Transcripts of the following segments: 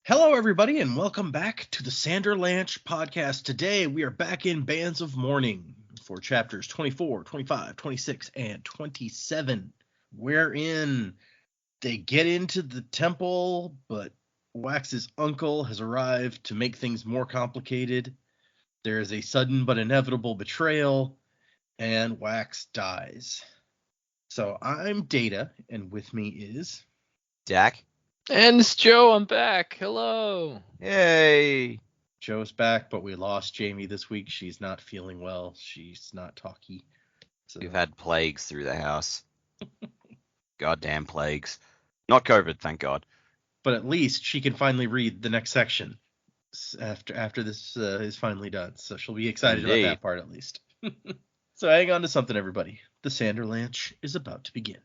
Hello, everybody, and welcome back to the Sanderlanche podcast. Today, we are back in Bands of Mourning for chapters 24, 25, 26, and 27, wherein they get into the temple, but Wax's uncle has arrived to make things more complicated. There is a sudden but inevitable betrayal, and Wax dies. So, I'm Data, and with me is... Jack. And it's Joe, I'm back. Hello. Yay. Joe's back, but we lost Jaymee this week. She's not feeling well. She's not talky. So. We've had plagues through the house. Goddamn plagues. Not COVID, thank God. But at least she can finally read the next section after this is finally done. So she'll be excited about that part at least. So hang on to something, everybody. The Sanderlanche is about to begin.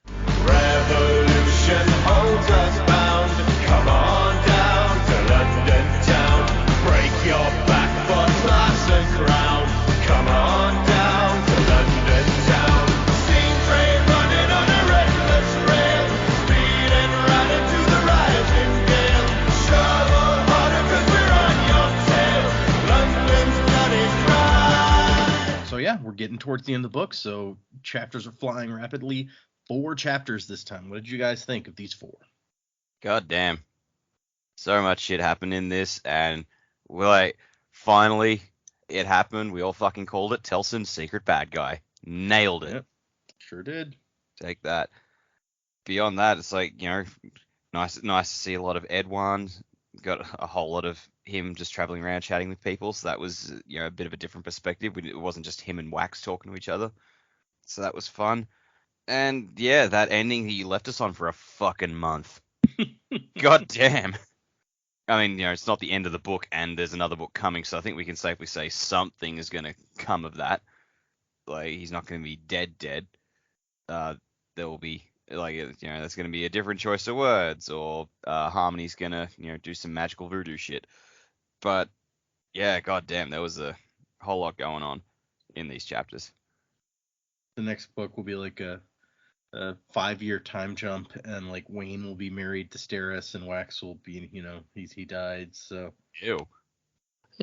Revolution holds us bound. Come on down to London town. Break your back for class and crown. Come on down to London town. Steam train running on a restless rail. Speeding right into the rising gale. Shovel harder 'cause we're on your tail. London's bloody dry. So yeah, we're getting towards the end of the book, so chapters are flying rapidly. 4 chapters this time. What did you guys think of these 4? God damn. So much shit happened in this, and we're like, finally, it happened. We all fucking called it. Telson's secret bad guy. Nailed it. Yep, sure did. Take that. Beyond that, it's like, you know, nice to see a lot of Edwan. Got a whole lot of him just traveling around chatting with people, so that was, you know, a bit of a different perspective. It wasn't just him and Wax talking to each other. So that was fun. And yeah, that ending that you left us on for a fucking month. God damn. I mean, you know, it's not the end of the book, and there's another book coming, so I think we can safely say something is going to come of that. Like, he's not going to be dead. There will be, like, you know, there's going to be a different choice of words, or Harmony's going to, you know, do some magical voodoo shit. But yeah, god damn, there was a whole lot going on in these chapters. The next book will be like a 5-year time jump, and like Wayne will be married to Steris, and Wax will be, you know, he died. So Ew.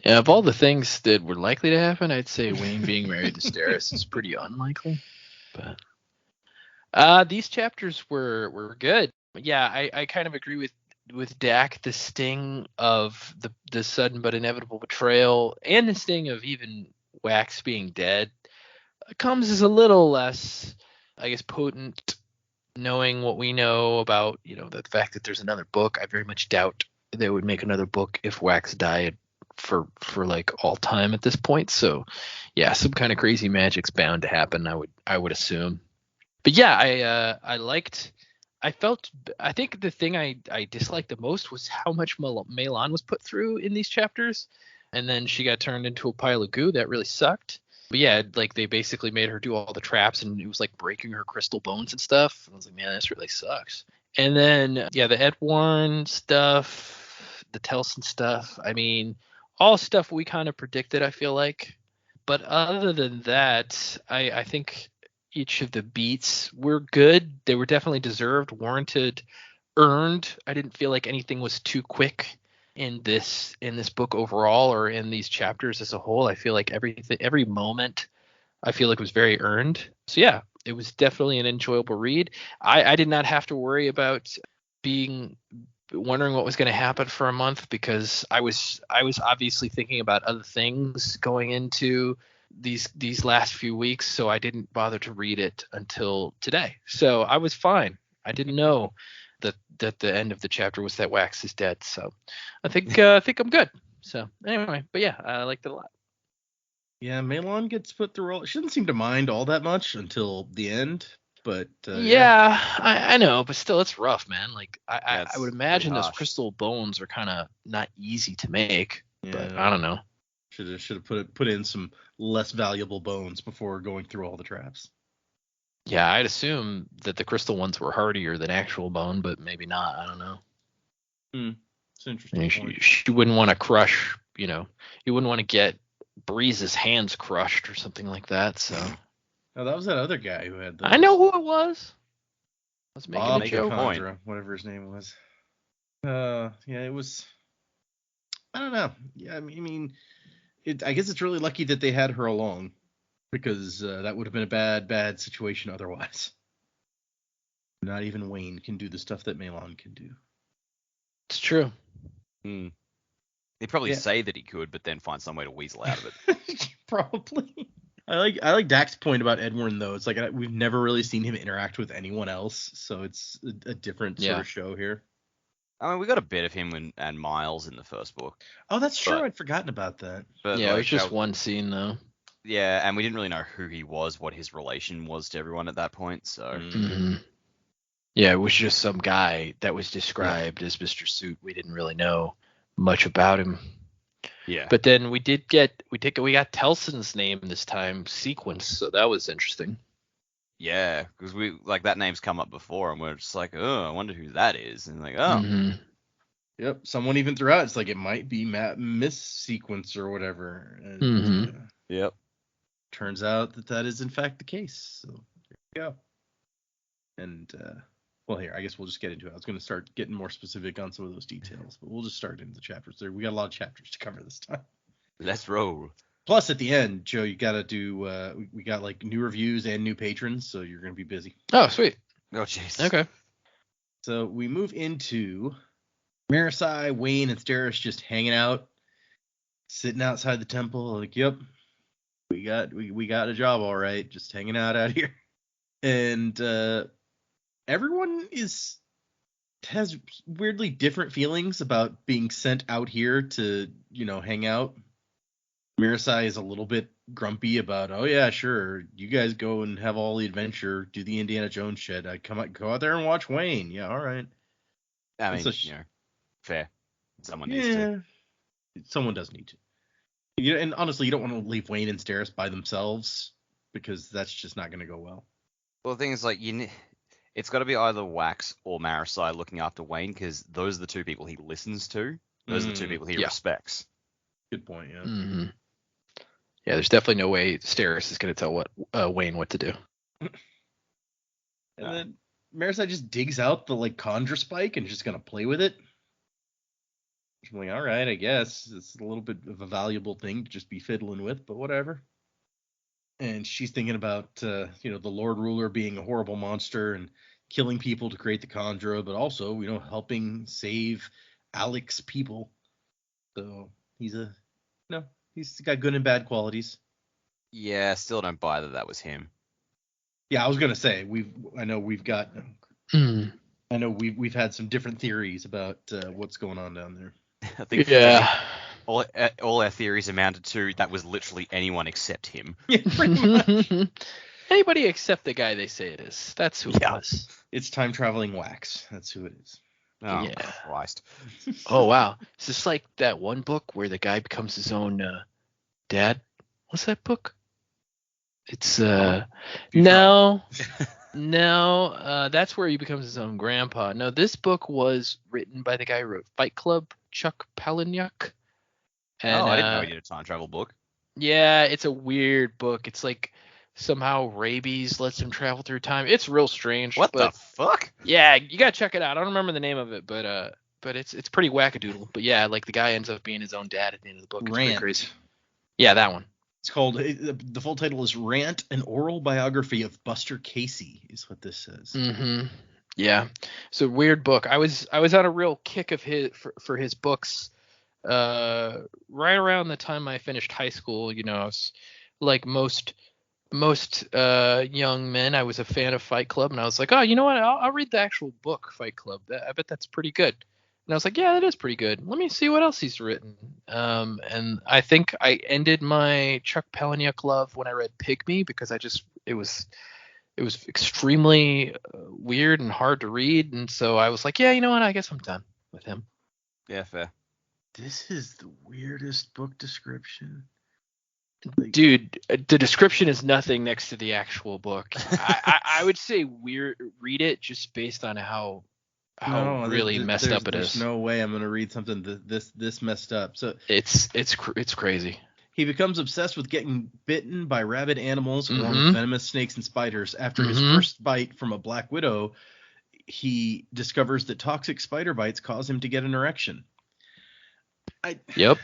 Yeah, of all the things that were likely to happen, I'd say Wayne being married to Steris is pretty unlikely. But these chapters were good. Yeah, I kind of agree with Dak. The sting of the sudden but inevitable betrayal, and the sting of even Wax being dead, comes as a little less, I guess, potent, knowing what we know about, you know, the fact that there's another book. I very much doubt they would make another book if Wax died for like all time at this point. So yeah, some kind of crazy magic's bound to happen, I would assume. But yeah, I think the thing I disliked the most was how much Melan was put through in these chapters, and then she got turned into a pile of goo. That really sucked. But yeah, like, they basically made her do all the traps, and it was like breaking her crystal bones and stuff. I was like, man, this really sucks. And then, yeah, the Edwarn stuff, the Telson stuff, I mean, all stuff we kind of predicted, I feel like. But other than that, I think each of the beats were good. They were definitely deserved, warranted, earned. I didn't feel like anything was too quick in this book overall, or in these chapters as a whole. I feel like every moment I feel like was very earned. So yeah, it was definitely an enjoyable read. I did not have to worry about wondering what was going to happen for a month, because I was obviously thinking about other things going into these last few weeks, so I didn't bother to read it until today. So I was fine. I didn't know that the end of the chapter was that Wax is dead. So I think I'm good. So anyway, but yeah, I liked it a lot. yeah, Melan gets put through all. She doesn't seem to mind all that much until the end, but yeah, I know, but still, it's rough, man. Like, Yeah, I would imagine those harsh. crystal bones are kind of not easy to make, but Yeah. I don't know. Should have put in some less valuable bones before going through all the traps. Yeah, I'd assume that the crystal ones were hardier than actual bone, but maybe not. I don't know. It's an interesting I mean, point. she wouldn't want to crush, you know, you wouldn't want to get Breeze's hands crushed or something like that. So Oh, that was that other guy who had those. I know who it was. I was making Bob a joke. point. Chandra, whatever his name was. Yeah, it was I don't know. Yeah, I guess it's really lucky that they had her along, because that would have been a bad situation otherwise. Not even Wayne can do the stuff that Malon can do. It's true. He'd probably Yeah. say that he could, but then find some way to weasel out of it. Probably. I like Dak's point about Edwin, though. It's like we've never really seen him interact with anyone else, so it's a different sort of show here. I mean, we got a bit of him and Miles in the first book. Oh, that's true. But- I'd forgotten about that. But Yeah, it was like, just one scene though. Yeah, and we didn't really know who he was, what his relation was to everyone at that point. So Mm-hmm. Yeah, it was just some guy that was described as Mr. Suit. We didn't really know much about him. yeah, But then we got Telson's name this time sequenced, so that was interesting. yeah, because we like that name's come up before, and we're just like, oh, I wonder who that is, and like, oh, Mhm. Yep. Someone even threw out, it's like it might be Miss Sequence or whatever. And Mhm. yep, turns out that is in fact the case. So there you go. And well, here, I guess we'll just get into it. I was going to start getting more specific on some of those details, but we'll just start into the chapters. There, we got a lot of chapters to cover this time. let's roll. Plus, at the end, Joe, you got to do. We got like new reviews and new patrons, so you're going to be busy. Oh, sweet. Oh, jeez. Okay. So we move into Marisi, Wayne, and Steris just hanging out, sitting outside the temple. Like, yep, we got a job, all right, just hanging out here. And everyone has weirdly different feelings about being sent out here to, hang out. Marisi is a little bit grumpy about, oh yeah, sure, you guys go and have all the adventure, do the Indiana Jones shit. I go out there and watch Wayne. Yeah, all right. I mean, So fair. Someone needs to. Someone does need to. And honestly, you don't want to leave Wayne and Steris by themselves, because that's just not going to go well. Well, the thing is, like, it's got to be either Wax or Marisi looking after Wayne, because those are the two people he listens to. Those are the two people he respects. Good point, yeah. Mm-hmm. Yeah, there's definitely no way Steris is going to tell Wayne what to do. And then Marisi just digs out the conjure spike and just gonna play with it. I'm like, all right, I guess it's a little bit of a valuable thing to just be fiddling with, but whatever. And she's thinking about the Lord Ruler being a horrible monster and killing people to create the conjurer, but also helping save Alec's people. So he's got good and bad qualities. Yeah, still don't buy that was him. Yeah, I was gonna say I know we've had some different theories about what's going on down there. I think all our theories amounted to that was literally anyone except him. Yeah, pretty much. Anybody except the guy they say it is. That's who it was. It's time traveling Wax. That's who it is. Oh, Yeah. Christ. Oh, wow. Is this like that one book where the guy becomes his own dad? What's that book? It's no, that's where he becomes his own grandpa. No, this book was written by the guy who wrote Fight Club, Chuck Palahniuk. And, I didn't know he did a time travel book. Yeah, it's a weird book. It's like somehow rabies lets him travel through time. It's real strange. What the fuck? Yeah, you gotta check it out. I don't remember the name of it, but it's pretty wackadoodle. But yeah, like the guy ends up being his own dad at the end of the book. It's pretty crazy. Yeah, that one. It's called, the full title is Rant, an Oral Biography of Buster Casey, is what this says. Mm-hmm. Yeah, it's a weird book. I was on a real kick of his for his books right around the time I finished high school. I was like most young men. I was a fan of Fight Club, and I was like, oh, you know what? I'll read the actual book, Fight Club. I bet that's pretty good. And I was like, yeah, that is pretty good. Let me see what else he's written. And I think I ended my Chuck Palahniuk love when I read Pygmy, because it was extremely weird and hard to read. And so I was like, yeah, you know what? I guess I'm done with him. Yeah, fair. This is the weirdest book description. Dude, the description is nothing next to the actual book. I would say read it just based on how really messed up it is. There's no way I'm gonna read something this messed up. So it's crazy. He becomes obsessed with getting bitten by rabid animals along with venomous snakes and spiders. After his first bite from a black widow, he discovers that toxic spider bites cause him to get an erection. Yep.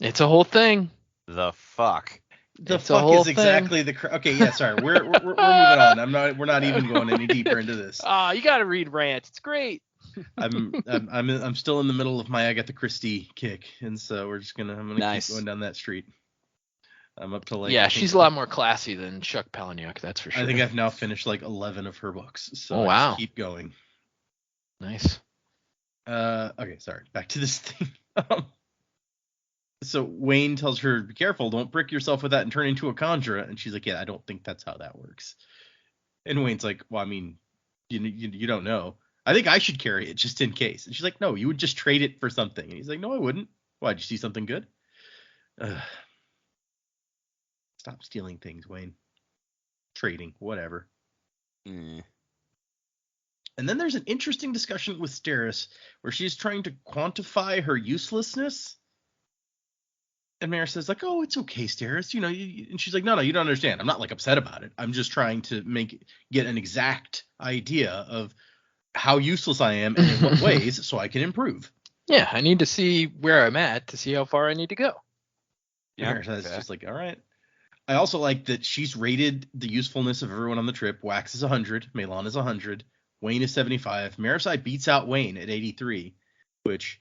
It's a whole thing. The fuck. The It's a fuck whole is exactly okay, yeah, sorry. We're moving on. We're not even going any deeper into this. You got to read Rant. It's great. I'm still in the middle of my Agatha Christie kick, and so I'm gonna Nice. keep going down that street. I'm up to like Yeah, she's a lot more classy than Chuck Palahniuk, that's for sure. I think I've now finished like 11 of her books, so Oh, I wow. just keep going. Nice. Okay, sorry. Back to this thing. So Wayne tells her, "Be careful, don't brick yourself with that and turn into a conjurer." And she's like, "Yeah, I don't think that's how that works." And Wayne's like, "Well, I mean, you don't know. I think I should carry it just in case." And she's like, "No, you would just trade it for something." And he's like, "No, I wouldn't. Why? Did you see something good?" Stop stealing things, Wayne. Trading, whatever. Mm. And then there's an interesting discussion with Steris where she's trying to quantify her uselessness. And Mara says, like, "Oh, it's okay, Steris. And she's like, no, you don't understand. I'm not like upset about it. I'm just trying to get an exact idea of how useless I am and in what ways so I can improve." Yeah, I need to see where I'm at to see how far I need to go. Yeah, Mara says, just like, all right. I also like that she's rated the usefulness of everyone on the trip. Wax is 100. Malon is 100. Wayne is 75. Marasai beats out Wayne at 83, which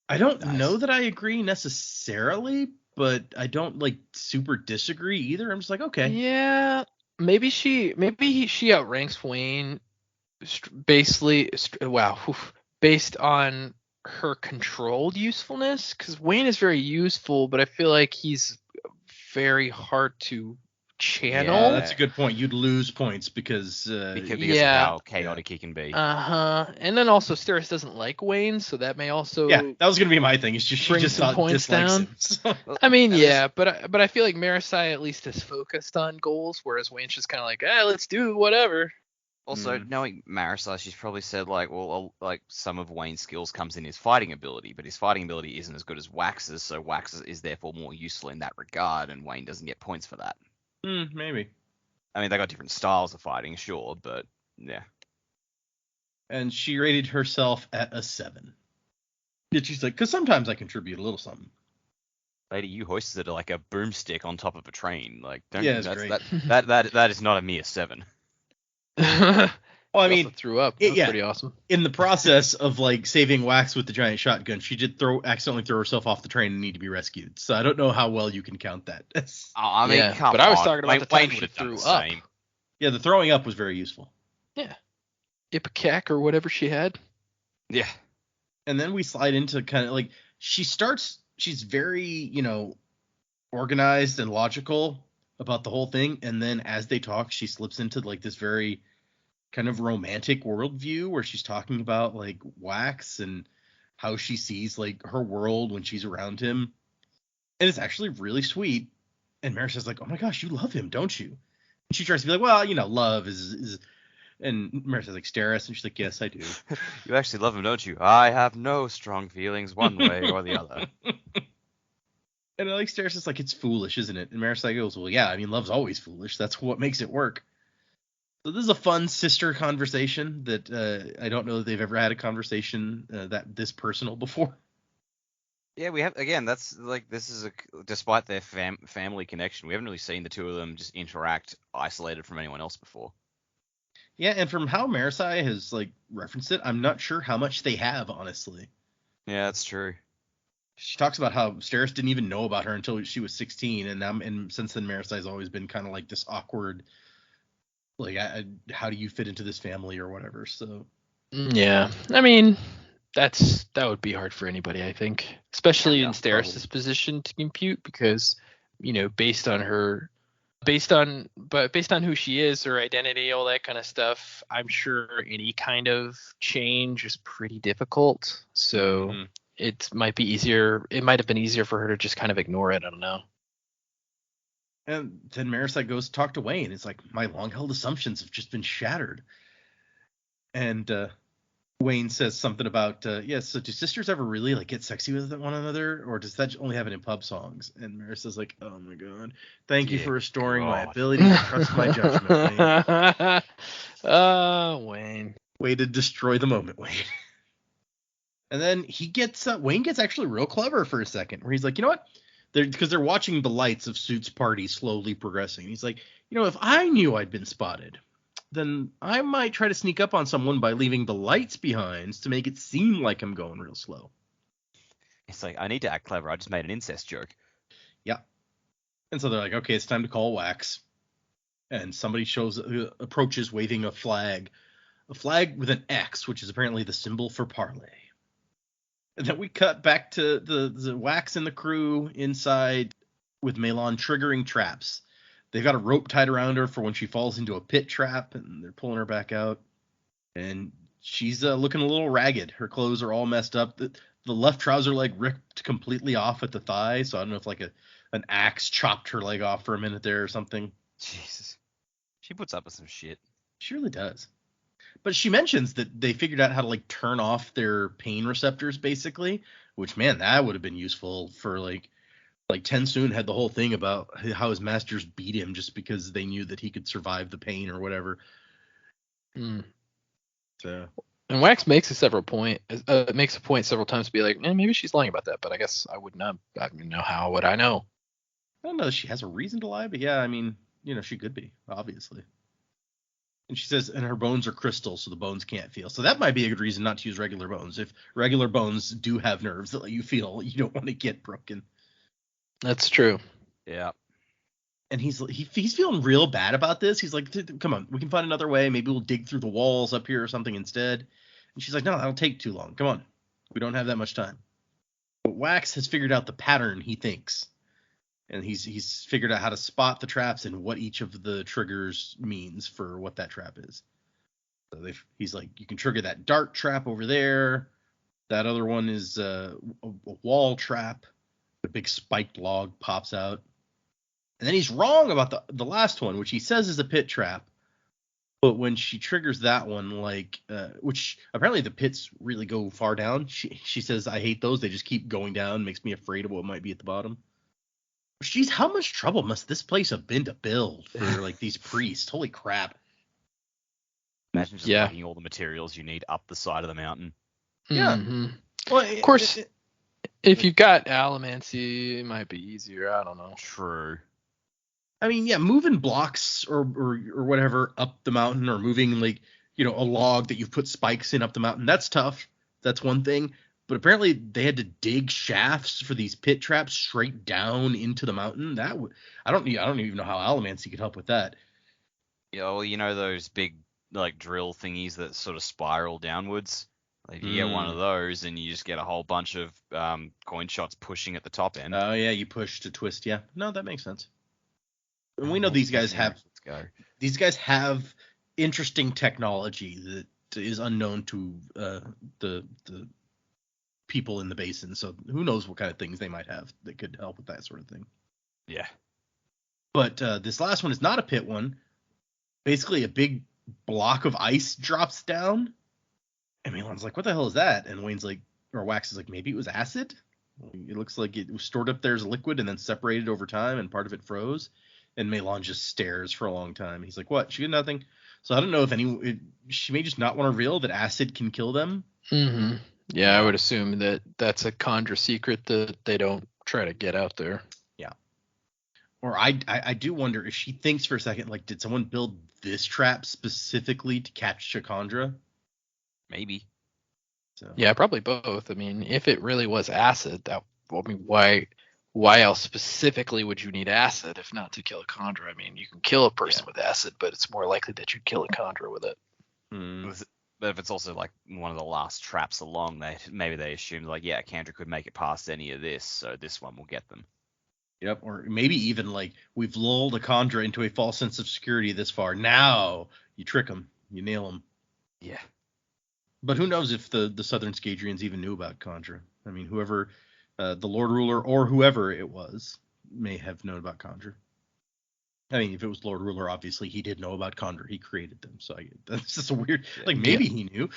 I don't know that I agree necessarily, but I don't like super disagree either. I'm just like, okay. Yeah, maybe she outranks Wayne based on her controlled usefulness, because Wayne is very useful, but I feel like he's very hard to channel. Yeah, that's a good point. You'd lose points because of how chaotic he can be. And then also Steris doesn't like Wayne, so that may also that was gonna be my thing. It's just she just some points down. Him, so. I mean, but I feel like Marasai at least is focused on goals, whereas Wayne's just kind of like, let's do whatever. Also, knowing Marasai, she's probably said like, well, like some of Wayne's skills comes in his fighting ability, but his fighting ability isn't as good as Wax's, so Wax is therefore more useful in that regard, and Wayne doesn't get points for that. Maybe. I mean, they got different styles of fighting, sure, but yeah. And she rated herself at a 7. Yet she's like, because sometimes I contribute a little something. Lady, you hoisted like a broomstick on top of a train. Like, that's great. That is not a mere 7. Well, I mean, threw up. That's pretty awesome. In the process of like saving Wax with the giant shotgun, she did accidentally throw herself off the train and need to be rescued. So I don't know how well you can count that. I mean, but I was talking about the time she threw up. Yeah, the throwing up was very useful. Yeah, Ipecac or whatever she had. Yeah. And then we slide into kind of like she's very organized and logical about the whole thing, and then as they talk, she slips into like this very kind of romantic worldview where she's talking about like Wax and how she sees like her world when she's around him, and it's actually really sweet. And Mara says like, "Oh my gosh, you love him, don't you?" And she tries to be like, "Well, love is." And Mara says like, "Steris," and she's like, "Yes, I do." You actually love him, don't you? I have no strong feelings one way or the other. And I like Steris is like, "It's foolish, isn't it?" And Marasai goes, "Well, yeah, I mean, love's always foolish. That's what makes it work." So this is a fun sister conversation that I don't know that they've ever had a conversation that this personal before. Yeah, we have, again, that's like, this is despite their family connection, we haven't really seen the two of them just interact isolated from anyone else before. Yeah, and from how Marasai has like referenced it, I'm not sure how much they have, honestly. Yeah, that's true. She talks about how Steris didn't even know about her until she was 16, and since then Marasai's always been kind of like this awkward, like, how do you fit into this family or whatever. So yeah, I mean, that would be hard for anybody, I think, especially in Steris' position to compute, because based on who she is, her identity, all that kind of stuff, I'm sure any kind of change is pretty difficult. So it might be easier. It might have been easier for her to just kind of ignore it. I don't know. And then Marasai goes to talk to Wayne. It's like, my long-held assumptions have just been shattered. And Wayne says something about, so do sisters ever really like get sexy with one another, or does that only happen in pub songs? And Marissa's like, oh my god, thank you for restoring my ability to trust my judgment, Wayne. Wayne. Way to destroy the moment, Wayne. And then Wayne gets actually real clever for a second, where he's like, you know what? Because they're watching the lights of Suit's party slowly progressing. He's like, you know, if I knew I'd been spotted, then I might try to sneak up on someone by leaving the lights behind to make it seem like I'm going real slow. It's like, I need to act clever. I just made an incest joke. Yeah. And so they're like, okay, it's time to call Wax. And somebody approaches waving a flag with an X, which is apparently the symbol for parlay. And then we cut back to the Wax and the crew inside with Melan triggering traps. They've got a rope tied around her for when she falls into a pit trap, and they're pulling her back out. And she's looking a little ragged. Her clothes are all messed up. The left trouser leg ripped completely off at the thigh, so I don't know if like an axe chopped her leg off for a minute there or something. Jesus. She puts up with some shit. She really does. But she mentions that they figured out how to like turn off their pain receptors, basically, which, man, that would have been useful for like Tensoon had the whole thing about how his masters beat him just because they knew that he could survive the pain or whatever. So. And Wax makes a point several times to be like, maybe she's lying about that, but I guess I would not. I mean, how would I know? I don't know if she has a reason to lie, but yeah, I mean, you know, she could be, obviously. And she says, and her bones are crystal, so the bones can't feel. So that might be a good reason not to use regular bones. If regular bones do have nerves that let you feel, you don't want to get broken. That's true. Yeah. And he's feeling real bad about this. He's like, come on, we can find another way. Maybe we'll dig through the walls up here or something instead. And she's like, no, that'll take too long. Come on. We don't have that much time. But Wax has figured out the pattern, he thinks. And he's figured out how to spot the traps and what each of the triggers means for what that trap is. So he's like, you can trigger that dart trap over there. That other one is a wall trap. A big spiked log pops out. And then he's wrong about the last one, which he says is a pit trap. But when she triggers that one, which apparently the pits really go far down. She says, I hate those. They just keep going down. Makes me afraid of what might be at the bottom. Jeez, how much trouble must this place have been to build for like these priests? Holy crap. Imagine just lugging all the materials you need up the side of the mountain. Yeah. Mm-hmm. Well, of course, if you've got allomancy, it might be easier. I don't know. True. I mean, yeah, moving blocks or whatever up the mountain, or moving like, you know, a log that you've put spikes in up the mountain, that's tough. That's one thing. But apparently they had to dig shafts for these pit traps straight down into the mountain. I don't even know how allomancy could help with that. Yeah, well, you know those big like drill thingies that sort of spiral downwards. Like you get one of those, and you just get a whole bunch of coin shots pushing at the top end. Oh yeah, you push to twist. Yeah, no, that makes sense. And we know these guys have interesting technology that is unknown to the people in the basin. So who knows what kind of things they might have that could help with that sort of thing. Yeah. But this last one is not a pit one. Basically, a big block of ice drops down. And Melan's like, what the hell is that? And Wax is like, maybe it was acid? It looks like it was stored up there as a liquid and then separated over time, and part of it froze. And Melan just stares for a long time. He's like, what? She did nothing. So I don't know if she may just not want to reveal that acid can kill them. Mm-hmm. Yeah, I would assume that that's a Khandra secret that they don't try to get out there. Yeah. Or I do wonder if she thinks for a second, like, did someone build this trap specifically to catch Khandra? Maybe. So. Yeah, probably both. I mean, if it really was acid, why else specifically would you need acid if not to kill a Khandra? I mean, you can kill a person with acid, but it's more likely that you'd kill a Khandra with it. But if it's also like one of the last traps along, maybe they assumed like, yeah, Khandra could make it past any of this, so this one will get them. Yep, or maybe even like, we've lulled a Khandra into a false sense of security this far. Now you trick them, you nail them. Yeah. But who knows if the Southern Scadrians even knew about Khandra? I mean, whoever, the Lord Ruler or whoever it was, may have known about Khandra. I mean, if it was Lord Ruler, obviously he did know about Khandra. He created them. So that's just a weird, like, maybe he knew.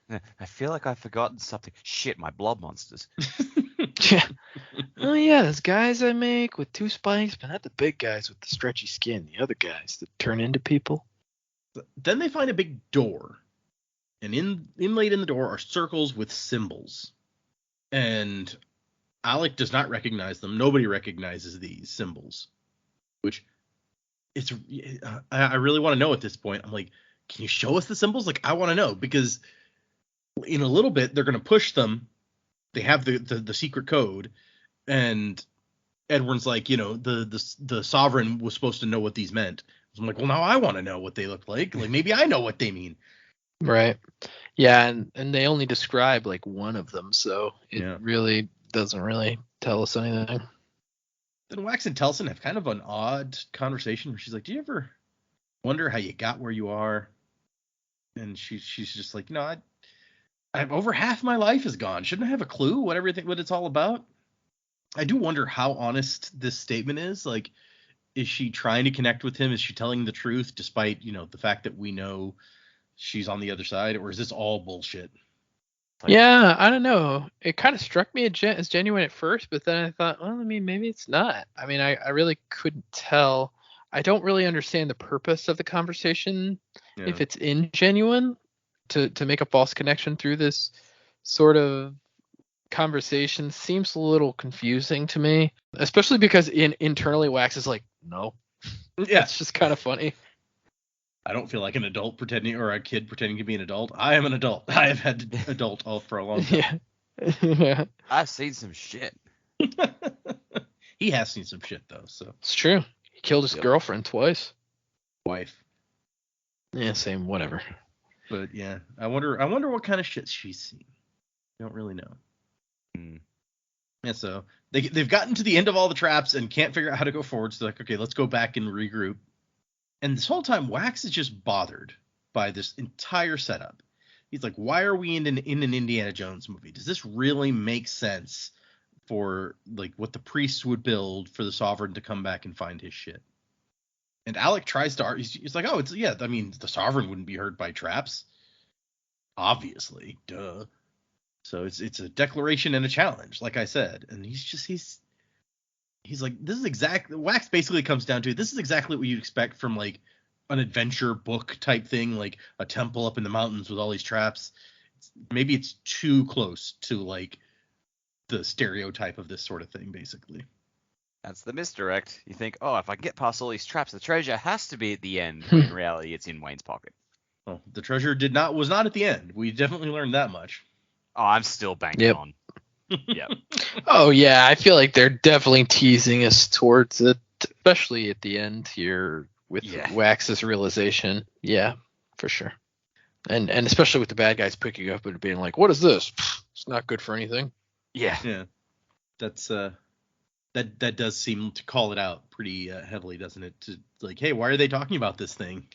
I feel like I've forgotten something. Shit, my blob monsters. Yeah. Oh yeah, those guys I make with 2 spikes, but not the big guys with the stretchy skin. The other guys that turn into people. Then they find a big door. And inlaid in the door are circles with symbols. And Alec does not recognize them. Nobody recognizes these symbols. Which, I really want to know at this point. I'm like, can you show us the symbols? Like, I want to know, because in a little bit they're going to push them. They have the secret code, and Edward's like, the sovereign was supposed to know what these meant. So I'm like, well, now I want to know what they look like. Like, maybe I know what they mean. Right. Yeah, and they only describe like one of them, so it really doesn't really tell us anything. Then Wax and Telson have kind of an odd conversation where she's like, do you ever wonder how you got where you are? And she's just like, I've over half my life is gone. Shouldn't I have a clue what it's all about? I do wonder how honest this statement is. Like, is she trying to connect with him? Is she telling the truth despite, the fact that we know she's on the other side? Or is this all bullshit? Yeah, I don't know. It kind of struck me as genuine at first, but then I thought, well, I mean, maybe it's not. I mean, I really couldn't tell. I don't really understand the purpose of the conversation if it's ingenuine to make a false connection through this sort of conversation. Seems a little confusing to me, especially because internally Wax is like, no. Yeah, it's just kind of funny. I don't feel like an adult pretending, or a kid pretending to be an adult. I am an adult. I have had adult all for a long time. Yeah. I've seen some shit. He has seen some shit though, so it's true. He killed his girlfriend twice. Wife. Yeah, same, whatever. But yeah, I wonder what kind of shit she's seen. I don't really know. Yeah, so they've gotten to the end of all the traps and can't figure out how to go forward. So they're like, okay, let's go back and regroup. And this whole time, Wax is just bothered by this entire setup. He's like, why are we in an Indiana Jones movie? Does this really make sense for like what the priests would build for the sovereign to come back and find his shit? And Alec tries to argue. He's like, oh, I mean, the sovereign wouldn't be hurt by traps. Obviously, duh. So it's a declaration and a challenge, like I said. And he's like, this is exactly, Wax basically comes down to, this is exactly what you'd expect from like an adventure book type thing, like a temple up in the mountains with all these traps. Maybe it's too close to like the stereotype of this sort of thing, basically. That's the misdirect. You think, oh, if I can get past all these traps, the treasure has to be at the end. When in reality, it's in Wayne's pocket. Well, the treasure was not at the end. We definitely learned that much. Oh, I'm still banking on. Yep. Oh yeah, I feel like they're definitely teasing us towards it, especially at the end here with Wax's realization. Yeah, for sure. And especially with the bad guys picking up and being like, "What is this? It's not good for anything." Yeah. Yeah. That's that does seem to call it out pretty heavily, doesn't it? To like, hey, why are they talking about this thing?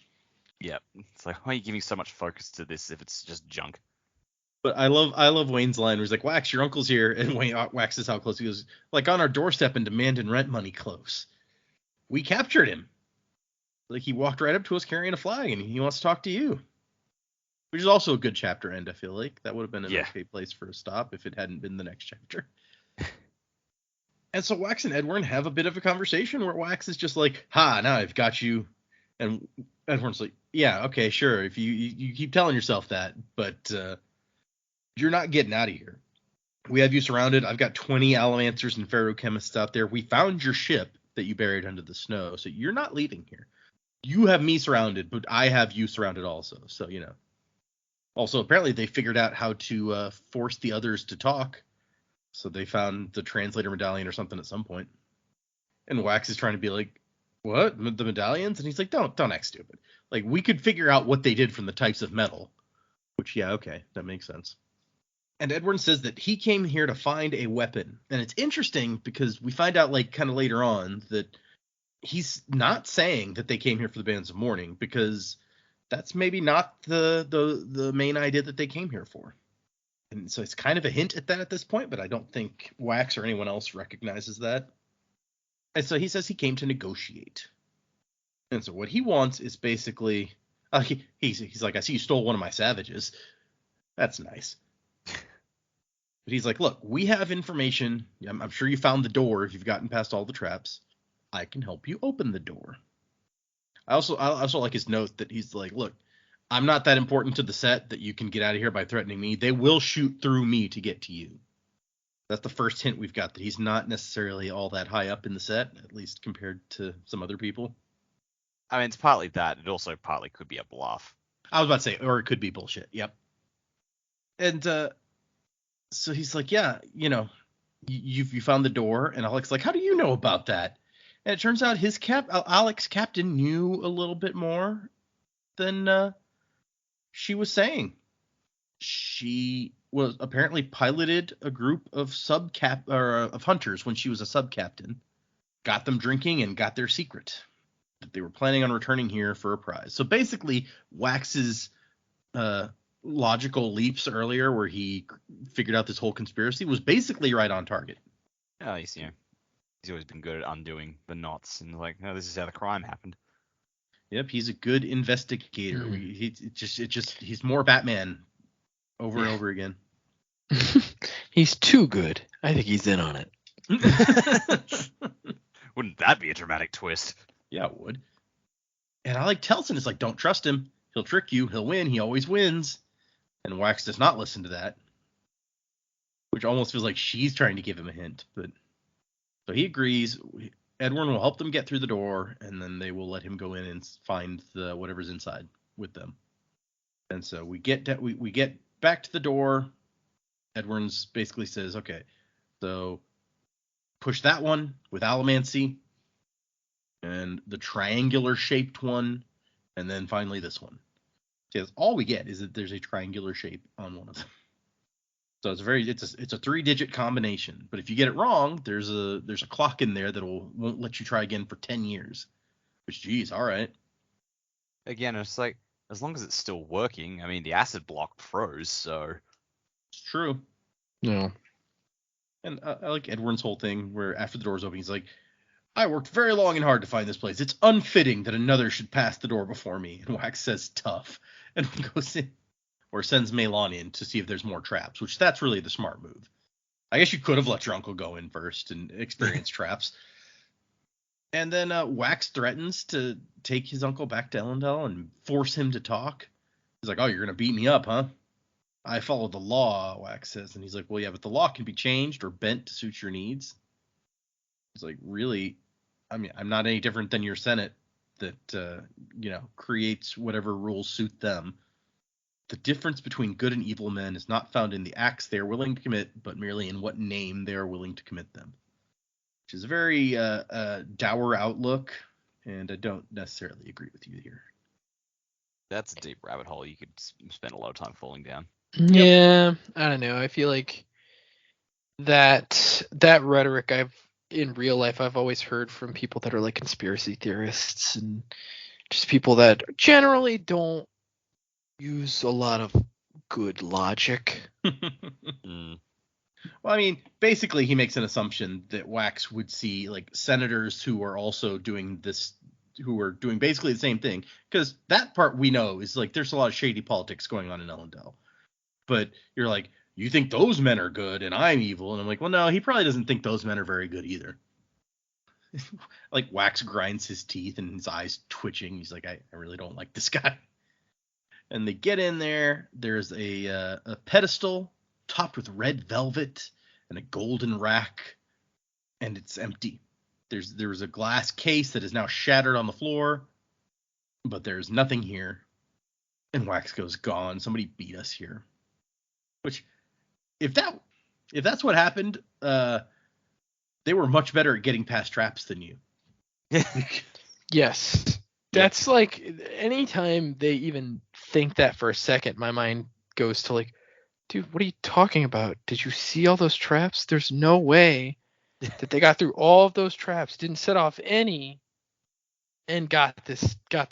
Yep. It's like, why are you giving so much focus to this if it's just junk? But I love Wayne's line where he's like, Wax, your uncle's here. And Wayne waxes how close he goes. Like, on our doorstep and demanding rent money close. We captured him. Like, he walked right up to us carrying a flag, and he wants to talk to you. Which is also a good chapter end, I feel like. That would have been an okay place for a stop if it hadn't been the next chapter. And so Wax and Edwin have a bit of a conversation where Wax is just like, ha, now I've got you. And Edwin's like, yeah, okay, sure. If you keep telling yourself that, but you're not getting out of here. We have you surrounded. I've got 20 allomancers and ferrochemists out there. We found your ship that you buried under the snow, so you're not leaving here. You have me surrounded, but I have you surrounded also, so, Also, apparently they figured out how to force the others to talk, so they found the translator medallion or something at some point. And Wax is trying to be like, what? The medallions? And he's like, don't act stupid. Like, we could figure out what they did from the types of metal. Which, yeah, okay, that makes sense. And Edward says that he came here to find a weapon. And it's interesting because we find out, like, kind of later on that he's not saying that they came here for the Bands of Mourning, because that's maybe not the main idea that they came here for. And so it's kind of a hint at that at this point, but I don't think Wax or anyone else recognizes that. And so he says he came to negotiate. And so what he wants is basically, he's like, I see you stole one of my savages. That's nice. But he's like, look, we have information. I'm sure you found the door if you've gotten past all the traps. I can help you open the door. I also like his note that he's like, look, I'm not that important to the set that you can get out of here by threatening me. They will shoot through me to get to you. That's the first hint we've got, that he's not necessarily all that high up in the set, at least compared to some other people. I mean, it's partly that. It also partly could be a bluff. I was about to say, or it could be bullshit. Yep. And so he's like, yeah, you know, you found the door. And Alec's like, how do you know about that? And it turns out Alec's captain knew a little bit more than she was saying. She was apparently piloted a group of of hunters when she was a sub-captain, got them drinking and got their secret that they were planning on returning here for a prize. So basically, Wax's logical leaps earlier, where he figured out this whole conspiracy, was basically right on target. Yeah, he's always been good at undoing the knots and like, no, this is how the crime happened. Yep, he's a good investigator. He's more Batman over and over again. He's too good. I think he's in on it. Wouldn't that be a dramatic twist? Yeah, it would. And I like Telson is like, don't trust him. He'll trick you. He'll win. He always wins. And Wax does not listen to that, which almost feels like she's trying to give him a hint. But so he agrees. Edwin will help them get through the door, and then they will let him go in and find the whatever's inside with them. And so we get back to the door. Edwin's basically says, okay, so push that one with Allomancy, and the triangular shaped one, and then finally this one. Because all we get is that there's a triangular shape on one of them. So it's a 3-digit combination. But if you get it wrong, there's a clock in there that won't let you try again for 10 years. Which, geez, all right. Again, it's like, as long as it's still working. I mean, the acid block froze, so It's true. No. And I like Edwin's whole thing where after the door's open, he's like, I worked very long and hard to find this place. It's unfitting that another should pass the door before me. And Wax says, tough. And goes in, or sends Meilon in to see if there's more traps, which that's really the smart move. I guess you could have let your uncle go in first and experience traps. And then Wax threatens to take his uncle back to Ellendale and force him to talk. He's like, oh, you're going to beat me up, huh? I follow the law, Wax says. And he's like, well, yeah, but the law can be changed or bent to suit your needs. It's like, really? I mean, I'm not any different than your Senate that, creates whatever rules suit them. The difference between good and evil men is not found in the acts they are willing to commit, but merely in what name they are willing to commit them. Which is a very dour outlook, and I don't necessarily agree with you here. that's a deep rabbit hole you could spend a lot of time falling down. Yeah, I don't know. I feel like that rhetoric in real life I've always heard from people that are like conspiracy theorists and just people that generally don't use a lot of good logic. Well, I mean, basically he makes an assumption that Wax would see like senators who are also doing this, who are doing basically the same thing, because that part we know is like there's a lot of shady politics going on in Ellendale. But you're like, you think those men are good and I'm evil, and I'm like, well, no, he probably doesn't think those men are very good either. Like Wax grinds his teeth and his eyes twitching. He's like, I really don't like this guy. And they get in there. There's a pedestal topped with red velvet and a golden rack, and it's empty. There was a glass case that is now shattered on the floor, but there's nothing here. And Wax goes, gone. Somebody beat us here. Which, if that's what happened, they were much better at getting past traps than you. Yes. That's like, anytime they even think that for a second, my mind goes to like, dude, what are you talking about? Did you see all those traps? There's no way that they got through all of those traps, didn't set off any, and got the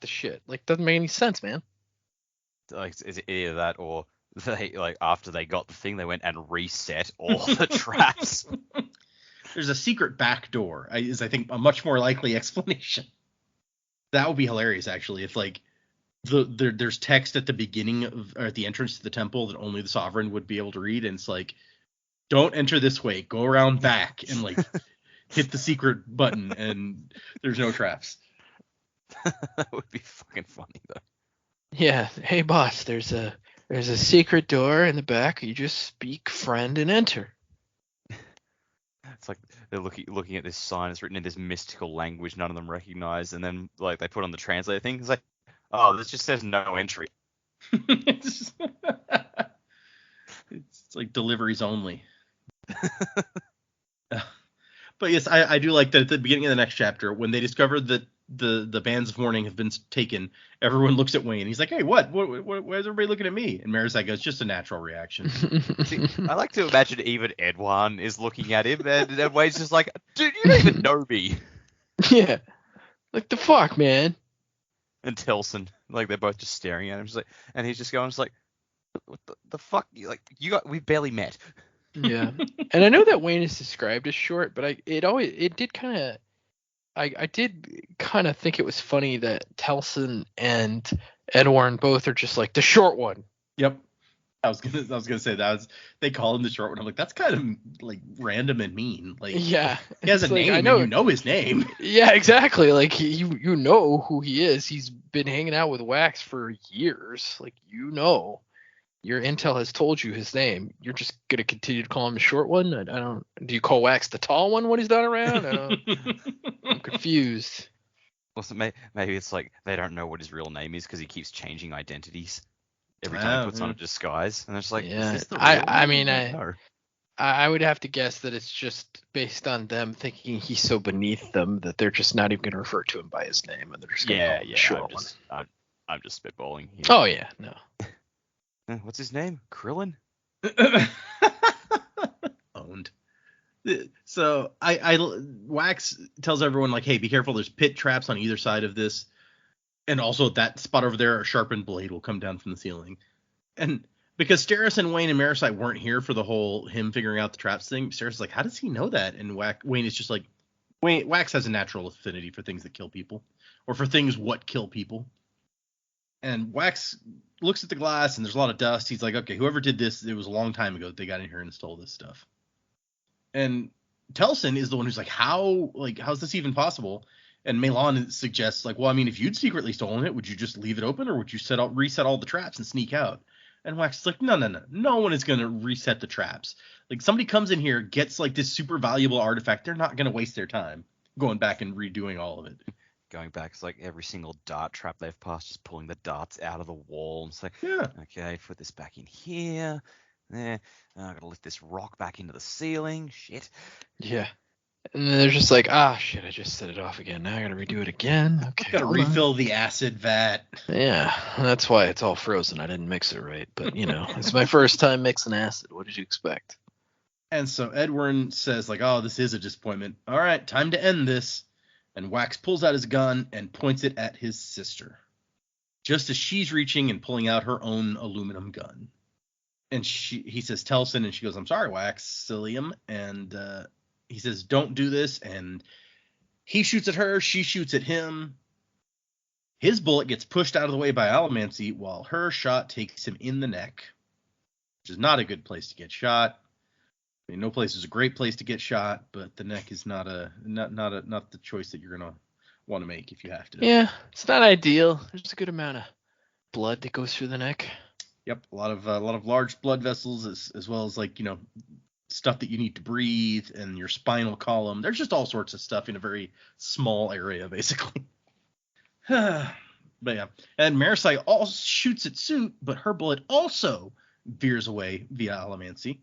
shit. Like, doesn't make any sense, man. Like, is it either that or they, like, after they got the thing, they went and reset all the traps? There's a secret back door, is I think a much more likely explanation. That would be hilarious, actually, if like there's text at the beginning or at the entrance to the temple that only the Sovereign would be able to read, and it's like, don't enter this way, go around back and like hit the secret button, and there's no traps. That would be fucking funny though. Yeah. Hey, boss. There's a secret door in the back. You just speak friend and enter. It's like they're looking at this sign. It's written in this mystical language none of them recognize, and then like they put on the translator thing. It's like, oh, this just says no entry. it's, it's like deliveries only. But yes, I do like that at the beginning of the next chapter, when they discover that the bands of mourning have been taken, everyone looks at Wayne. He's like, hey, what? Why is everybody looking at me? And Marasai goes, just a natural reaction. See, I like to imagine even Edwan is looking at him, and Wayne's just like, dude, you don't even know me. Yeah. Like, the fuck, man? And Tilson, like they're both just staring at him, just like, and he's just going, just like, what the fuck? Like, we barely met. Yeah. And I know that Wayne is described as short, but I did kind of think it was funny that Telson and Edwarn both are just like the short one. Yep. I was gonna say they call him the short one. I'm like, that's kind of like random and mean. Like, Yeah. he has a It's like, name, I know, and you know his name. Yeah, exactly. Like, you know who he is. He's been hanging out with Wax for years. Like, your intel has told you his name. You're just gonna continue to call him the short one. I don't. Do you call Wax the tall one when he's not around? I'm confused. Well, so maybe it's like they don't know what his real name is because he keeps changing identities every time he puts on a disguise, and it's like, Yeah. is this the real I name? mean, No. I would have to guess that it's just based on them thinking he's so beneath them that they're just not even going to refer to him by his name, and they're just going to call him the short one. I'm just spitballing here. Oh yeah, no. What's his name? Krillin? Owned. So Wax tells everyone, like, hey, be careful. There's pit traps on either side of this, and also that spot over there, a sharpened blade will come down from the ceiling. And because Steris and Wayne and Marasai weren't here for the whole him figuring out the traps thing, Steris is like, how does he know that? And Wayne is just like, Wax has a natural affinity for things that kill people, or for things what kill people. And Wax looks at the glass, and there's a lot of dust. He's like, okay, whoever did this, it was a long time ago that they got in here and stole this stuff. And Telson is the one who's like, how's this even possible? And Melan suggests, like, well, I mean, if you'd secretly stolen it, would you just leave it open, or would you reset all the traps and sneak out? And Wax is like, no. No one is going to reset the traps. Like, somebody comes in here, gets, like, this super valuable artifact. They're not going to waste their time going back and redoing all of it. Going back, it's like every single dart trap they've passed, just pulling the darts out of the wall. And it's like, Yeah. Okay, put this back in here. There. I gotta lift this rock back into the ceiling. Shit. Yeah. And then they're just like, shit, I just set it off again. Now I gotta redo it again. Okay. Got to refill the acid vat. Yeah, that's why it's all frozen. I didn't mix it right. But, it's my first time mixing acid. What did you expect? And so Edwin says, like, oh, this is a disappointment. All right, time to end this. And Wax pulls out his gun and points it at his sister, just as she's reaching and pulling out her own aluminum gun. And he says, Telson, and she goes, I'm sorry, Wax, Cilium. And he says, don't do this. And he shoots at her. She shoots at him. His bullet gets pushed out of the way by Allomancy, while her shot takes him in the neck, which is not a good place to get shot. I mean, no place is a great place to get shot, but the neck is not the choice that you're gonna want to make if you have to. Yeah, it's not ideal. There's a good amount of blood that goes through the neck. Yep, a lot of large blood vessels, as well as, like, stuff that you need to breathe, and your spinal column. There's just all sorts of stuff in a very small area, basically. But yeah, and Marasai also shoots at Suit, but her bullet also veers away via Allomancy.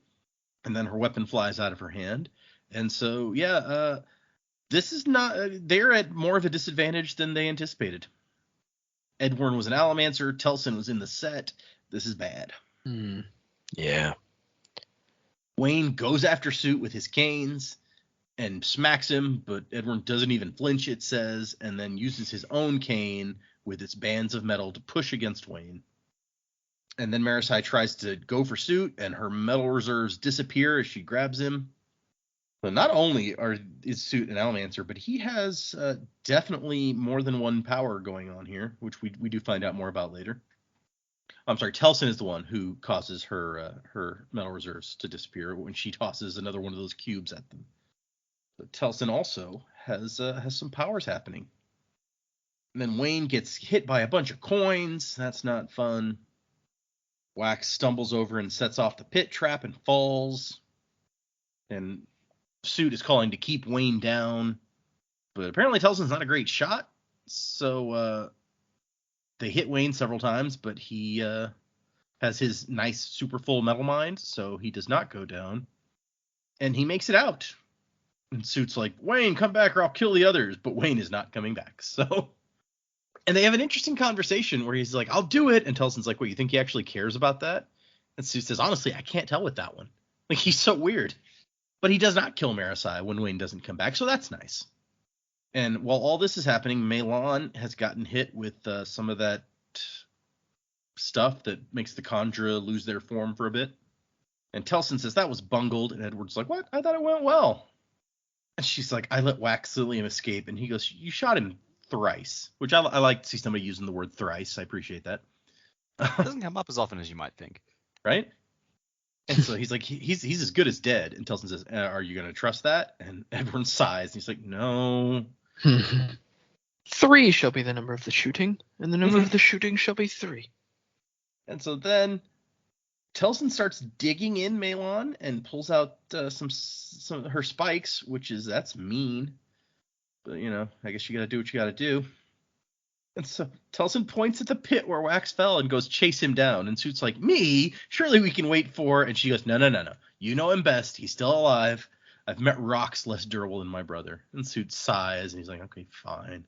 And then her weapon flies out of her hand. And so, yeah, this is not... they're at more of a disadvantage than they anticipated. Edwin was an Allomancer. Telson was in the set. This is bad. Yeah. Wayne goes after Suit with his canes and smacks him, but Edwin doesn't even flinch, it says, and then uses his own cane with its bands of metal to push against Wayne. And then Marasai tries to go for Suit, and her metal reserves disappear as she grabs him. But not only is Suit an Allomancer, but he has definitely more than one power going on here, which we do find out more about later. I'm sorry, Telson is the one who causes her metal reserves to disappear when she tosses another one of those cubes at them. But Telson also has some powers happening. And then Wayne gets hit by a bunch of coins. That's not fun. Wax stumbles over and sets off the pit trap and falls. And Suit is calling to keep Wayne down. But apparently Telson's not a great shot. So they hit Wayne several times, but he has his nice super full metal mind, so he does not go down. And he makes it out. And Suit's like, Wayne, come back or I'll kill the others. But Wayne is not coming back. So, and they have an interesting conversation where he's like, I'll do it. And Telson's like, what, you think he actually cares about that? And Suit says, honestly, I can't tell with that one. Like, he's so weird. But he does not kill Marasai when Wayne doesn't come back. So that's nice. And while all this is happening, Meilon has gotten hit with some of that stuff that makes the Kandra lose their form for a bit. And Telson says that was bungled. And Edward's like, what? I thought it went well. And she's like, I let Wax Cillian escape. And he goes, you shot him thrice. Which I like to see somebody using the word thrice. I appreciate that. It doesn't come up as often as you might think. Right? And so he's like, he's as good as dead. And Telson says, are you going to trust that? And everyone sighs. And he's like, no. 3 shall be the number of the shooting, and the number of the shooting shall be 3. And so then Telson starts digging in Meilon and pulls out some of her spikes, that's mean. But, I guess you got to do what you got to do. And so Telson points at the pit where Wax fell and goes, chase him down. And Suit's like, me? Surely we can wait for... And she goes, no. You know him best. He's still alive. I've met rocks less durable than my brother. And Suit sighs, and he's like, okay, fine.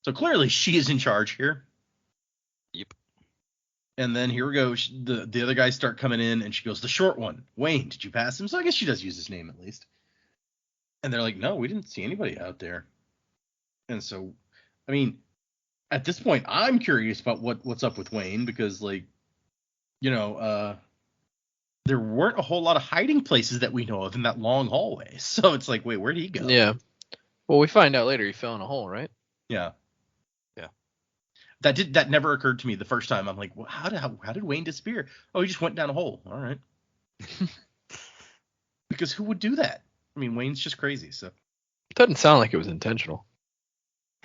So clearly she is in charge here. Yep. And then here we go. The other guys start coming in, and she goes, the short one. Wayne, did you pass him? So I guess she does use his name at least. And they're like, no, we didn't see anybody out there. And so, I mean, at this point, I'm curious about what's up with Wayne because, there weren't a whole lot of hiding places that we know of in that long hallway. So it's like, wait, where'd he go? Yeah. Well, we find out later he fell in a hole, right? Yeah. Yeah. That never occurred to me the first time. I'm like, well, how did Wayne disappear? Oh, he just went down a hole. All right. Because who would do that? I mean, Wayne's just crazy. So Doesn't sound like it was intentional.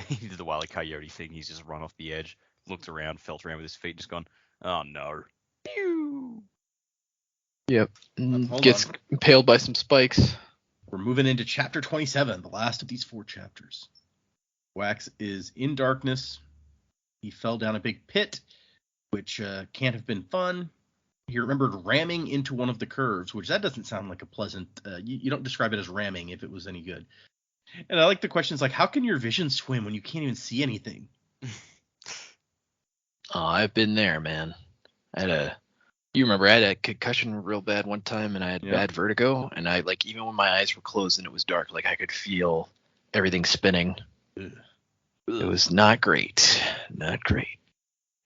He did the Wile E. Coyote thing. He's just run off the edge, looked around, felt around with his feet, just gone, oh no. Pew! Yep. Hold Gets on. impaled by some spikes. We're moving into chapter 27, the last of these 4 chapters. Wax is in darkness. He fell down a big pit, which can't have been fun. He remembered ramming into one of the curves, which that doesn't sound like a pleasant... you don't describe it as ramming if it was any good. And I like the questions like, how can your vision swim when you can't even see anything? Oh, I've been there, man. You remember I had a concussion real bad one time, and I had bad vertigo, and I even when my eyes were closed and it was dark, I could feel everything spinning. Ugh. It was not great. Not great.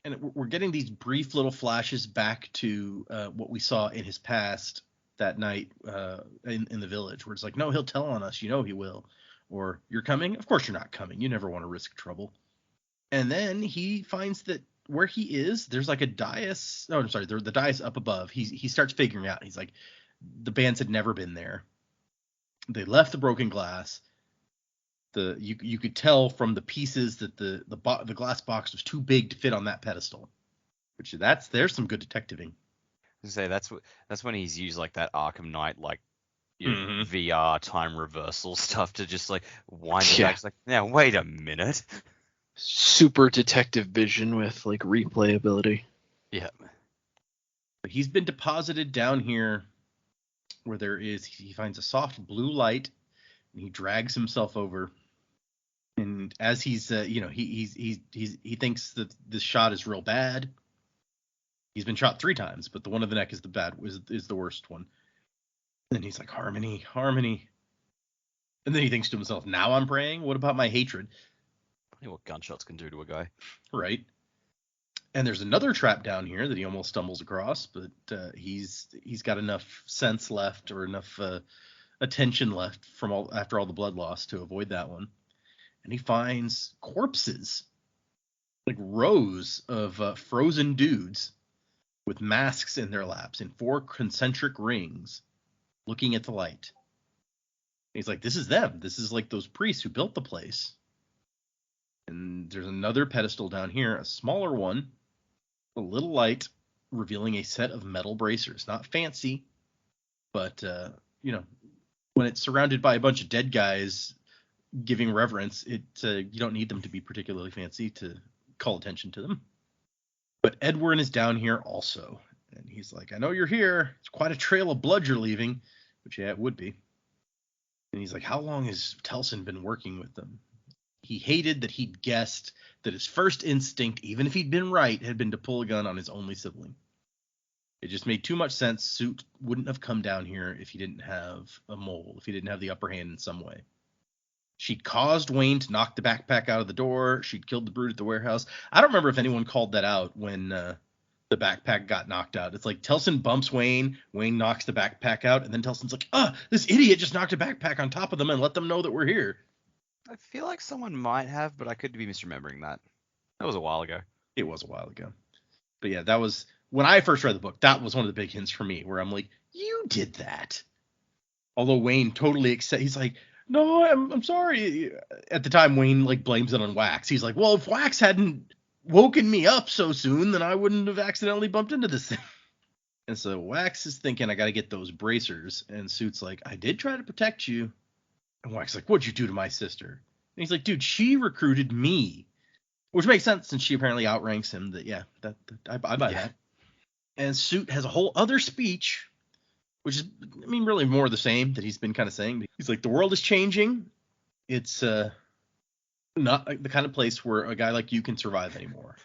And we're getting these brief little flashes back to what we saw in his past that night in the village, where it's like, no, he'll tell on us. He will. Or, you're coming? Of course you're not coming. You never want to risk trouble. And then he finds that where he is, there's like a dais. Oh, I'm sorry. The dais up above. He starts figuring out. He's like, the bands had never been there. They left the broken glass. You could tell from the pieces that the glass box was too big to fit on that pedestal. Which there's some good detectiving. Say that's when he's used that Arkham Knight VR time reversal stuff to just wind it back. It's like, now wait a minute. Super detective vision with replayability. Yeah. He's been deposited down here where he finds a soft blue light and he drags himself over. And as he's he thinks that this shot is real bad. He's been shot 3 times, but the one in the neck is the worst one. And he's like, Harmony. And then he thinks to himself, now I'm praying? What about my hatred? Funny what gunshots can do to a guy. Right. And there's another trap down here that he almost stumbles across, but he's got enough sense left or enough attention left after all the blood loss to avoid that one. And he finds corpses, rows of frozen dudes with masks in their laps in 4 concentric rings, looking at the light. And he's like, this is them. This is those priests who built the place. And there's another pedestal down here, a smaller one, a little light, revealing a set of metal bracers. Not fancy, but, when it's surrounded by a bunch of dead guys giving reverence, you don't need them to be particularly fancy to call attention to them. But Edwin is down here also. And he's like, I know you're here. It's quite a trail of blood you're leaving. Which, yeah, it would be. And he's like, how long has Telson been working with them? He hated that he'd guessed that his first instinct, even if he'd been right, had been to pull a gun on his only sibling. It just made too much sense. Soot wouldn't have come down here if he didn't have a mole, if he didn't have the upper hand in some way. She'd caused Wayne to knock the backpack out of the door. She'd killed the brute at the warehouse. I don't remember if anyone called that out when the backpack got knocked out. It's like Telson bumps Wayne knocks the backpack out, and then Telson's like, this idiot just knocked a backpack on top of them and let them know that we're here. I feel like someone might have, but I could be misremembering that. That was a while ago. It was a while ago. But yeah, that was, when I first read the book, that was one of the big hints for me, where I'm like, you did that. Although Wayne totally accepts, he's like, no, I'm sorry. At the time, Wayne blames it on Wax. He's like, well, if Wax hadn't woken me up so soon, then I wouldn't have accidentally bumped into this thing. And so Wax is thinking, I got to get those bracers. And Suit's like, I did try to protect you. And Wax is like, what'd you do to my sister? And he's like, dude, she recruited me. Which makes sense since she apparently outranks him. I buy that. And Suit has a whole other speech, which is, really more of the same that he's been kind of saying. He's like, the world is changing. It's not the kind of place where a guy like you can survive anymore.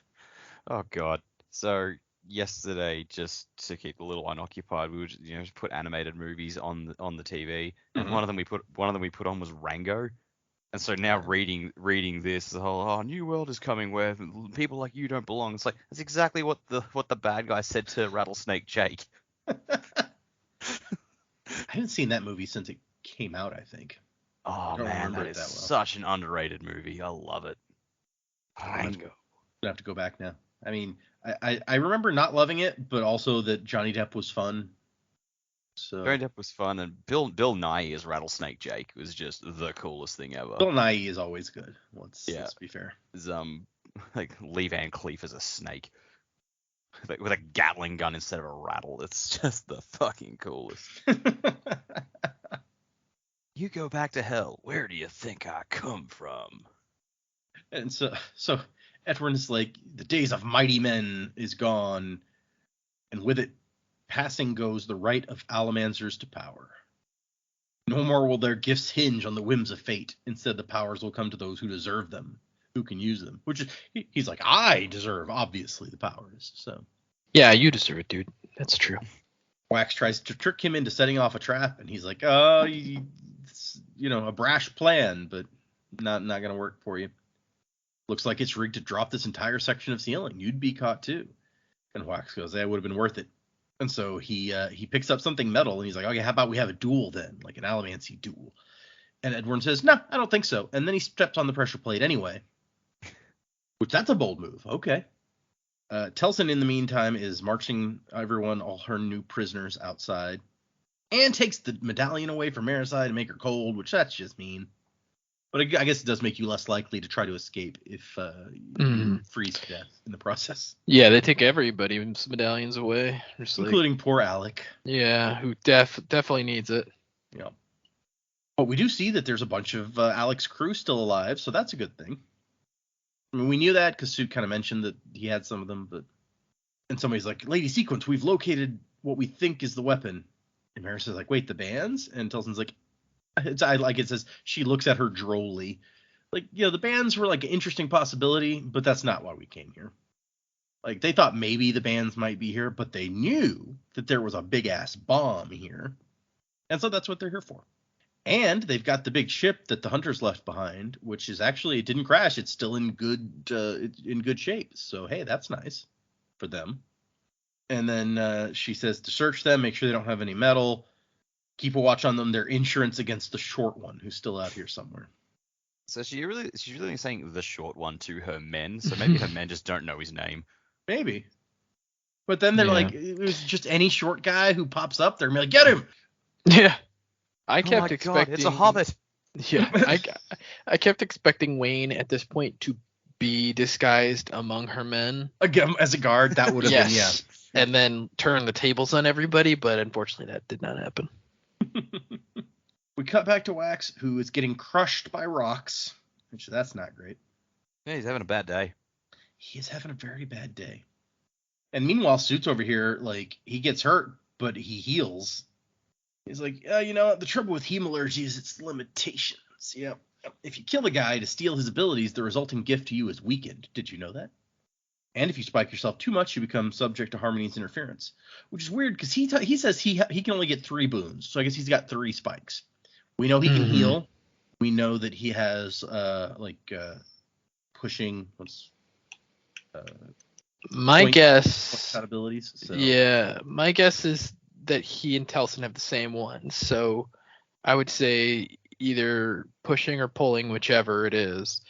Oh, God. So yesterday, just to keep the little unoccupied, we would put animated movies on the TV, and one of them we put on was Rango. And so now reading this, the whole new world is coming where people like you don't belong. It's like, that's exactly what the bad guy said to Rattlesnake Jake. I haven't seen that movie since it came out, I think. Oh man, that is such an underrated movie. I love it. I'm gonna have to go back now. I remember not loving it, but also that Johnny Depp was fun. So Johnny Depp was fun, and Bill Nighy as Rattlesnake Jake was just the coolest thing ever. Bill Nighy is always good. Let's be fair. Is Lee Van Cleef as a snake. With a Gatling gun instead of a rattle. It's just the fucking coolest. You go back to hell. Where do you think I come from? And so Edwin is like, the days of mighty men is gone, and with it, passing goes the right of Alamancers to power. No more will their gifts hinge on the whims of fate. Instead, the powers will come to those who deserve them, who can use them. Which is, he's like, I deserve, obviously, the powers. So yeah, you deserve it, dude. That's true. Wax tries to trick him into setting off a trap, and he's like, it's, a brash plan, but not gonna work for you. Looks like it's rigged to drop this entire section of ceiling. You'd be caught too. And Wax goes, that would have been worth it. And so he picks up something metal, and he's like, okay, how about we have a duel then, like an Alamancy duel? And Edwin says, no, I don't think so. And then he steps on the pressure plate anyway, which that's a bold move. Okay. Telson, in the meantime, is marching everyone, all her new prisoners, outside, and takes the medallion away from Maricide to make her cold, which that's just mean. But I guess it does make you less likely to try to escape if you freeze to death in the process. Yeah, they take everybody's medallions away. Including poor Alec. Yeah, who definitely needs it. Yeah. But we do see that there's a bunch of Alec's crew still alive, so that's a good thing. We knew that because Suit kind of mentioned that he had some of them, and somebody's like, Lady Sequence, we've located what we think is the weapon. And Maris is like, wait, the bands? And Telson's like, it says, she looks at her drolly. Like, the bands were like an interesting possibility, but that's not why we came here. Like, they thought maybe the bands might be here, but they knew that there was a big-ass bomb here. And so that's what they're here for. And they've got the big ship that the hunters left behind, which is actually, it didn't crash. It's still in good shape. So, hey, that's nice for them. And then she says to search them, make sure they don't have any metal, keep a watch on them. Their insurance against the short one who's still out here somewhere. So she's really saying the short one to her men. So maybe her men just don't know his name. Maybe. But then they're like, it was just any short guy who pops up. They're going to be like, get him. Yeah. I kept expecting. God, it's a hobbit. Yeah, I kept expecting Wayne at this point to be disguised among her men. Again, as a guard, that would have been, yeah. And then turn the tables on everybody, but unfortunately that did not happen. We cut back to Wax, who is getting crushed by rocks, which that's not great. Yeah, he's having a bad day. He is having a very bad day. And meanwhile, Suit's over here, like, he gets hurt, but he heals. He's like, you know, the trouble with heme allergy is its limitations. Yeah. If you kill a guy to steal his abilities, the resulting gift to you is weakened. Did you know that? And if you spike yourself too much, you become subject to Harmony's interference. Which is weird, because he says he can only get 3 boons. So I guess he's got 3 spikes. We know he can heal. We know that he has, pushing... my guess... abilities. So. Yeah, my guess is that he and Telson have the same one. So I would say either pushing or pulling, whichever it is.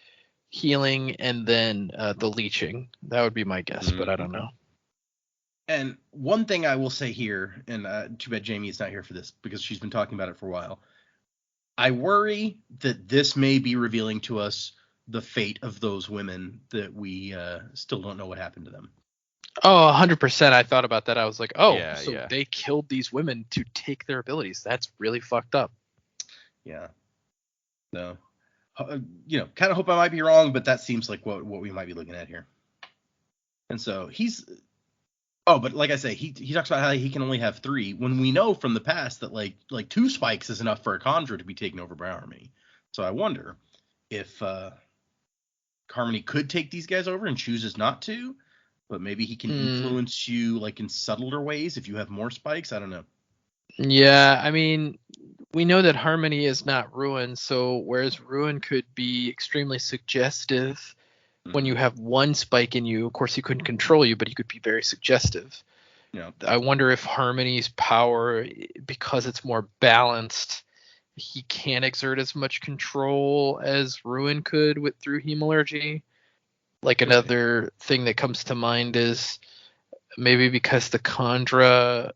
Healing and then the leeching. That would be my guess, but I don't know. And one thing I will say here, and too bad Jaymee is not here for this because she's been talking about it for a while. I worry that this may be revealing to us the fate of those women that we still don't know what happened to them. Oh, 100%. I thought about that. I was like, they killed these women to take their abilities. That's really fucked up. Yeah. No. Kind of hope I might be wrong, but that seems like what we might be looking at here. And so but like I say, he talks about how he can only have 3 when we know from the past that like 2 spikes is enough for a conjurer to be taken over by Harmony. So I wonder if Harmony could take these guys over and chooses not to, but maybe he can influence you like in subtler ways if you have more spikes. I don't know. Yeah, I mean, we know that Harmony is not Ruin, so whereas Ruin could be extremely suggestive when you have 1 spike in you, of course he couldn't control you, but he could be very suggestive. Yeah. I wonder if Harmony's power, because it's more balanced, he can't exert as much control as Ruin could through hemalurgy. Like another thing that comes to mind is maybe because the Khandra,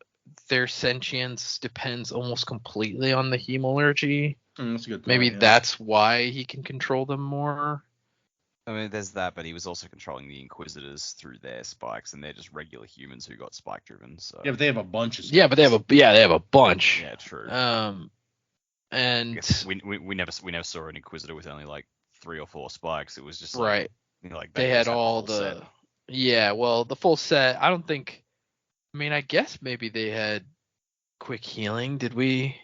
their sentience depends almost completely on the hemalurgy. That's a good point. Maybe that's why he can control them more. I mean, there's that, but he was also controlling the Inquisitors through their spikes, and they're just regular humans who got spike driven. So yeah, but they have a bunch of spikes. Yeah, but they have a bunch. Yeah, true. And we never saw an Inquisitor with only like 3 or 4 spikes. It was just right. Like they had all the the full set. I don't think. I mean, I guess maybe they had quick healing. Did we?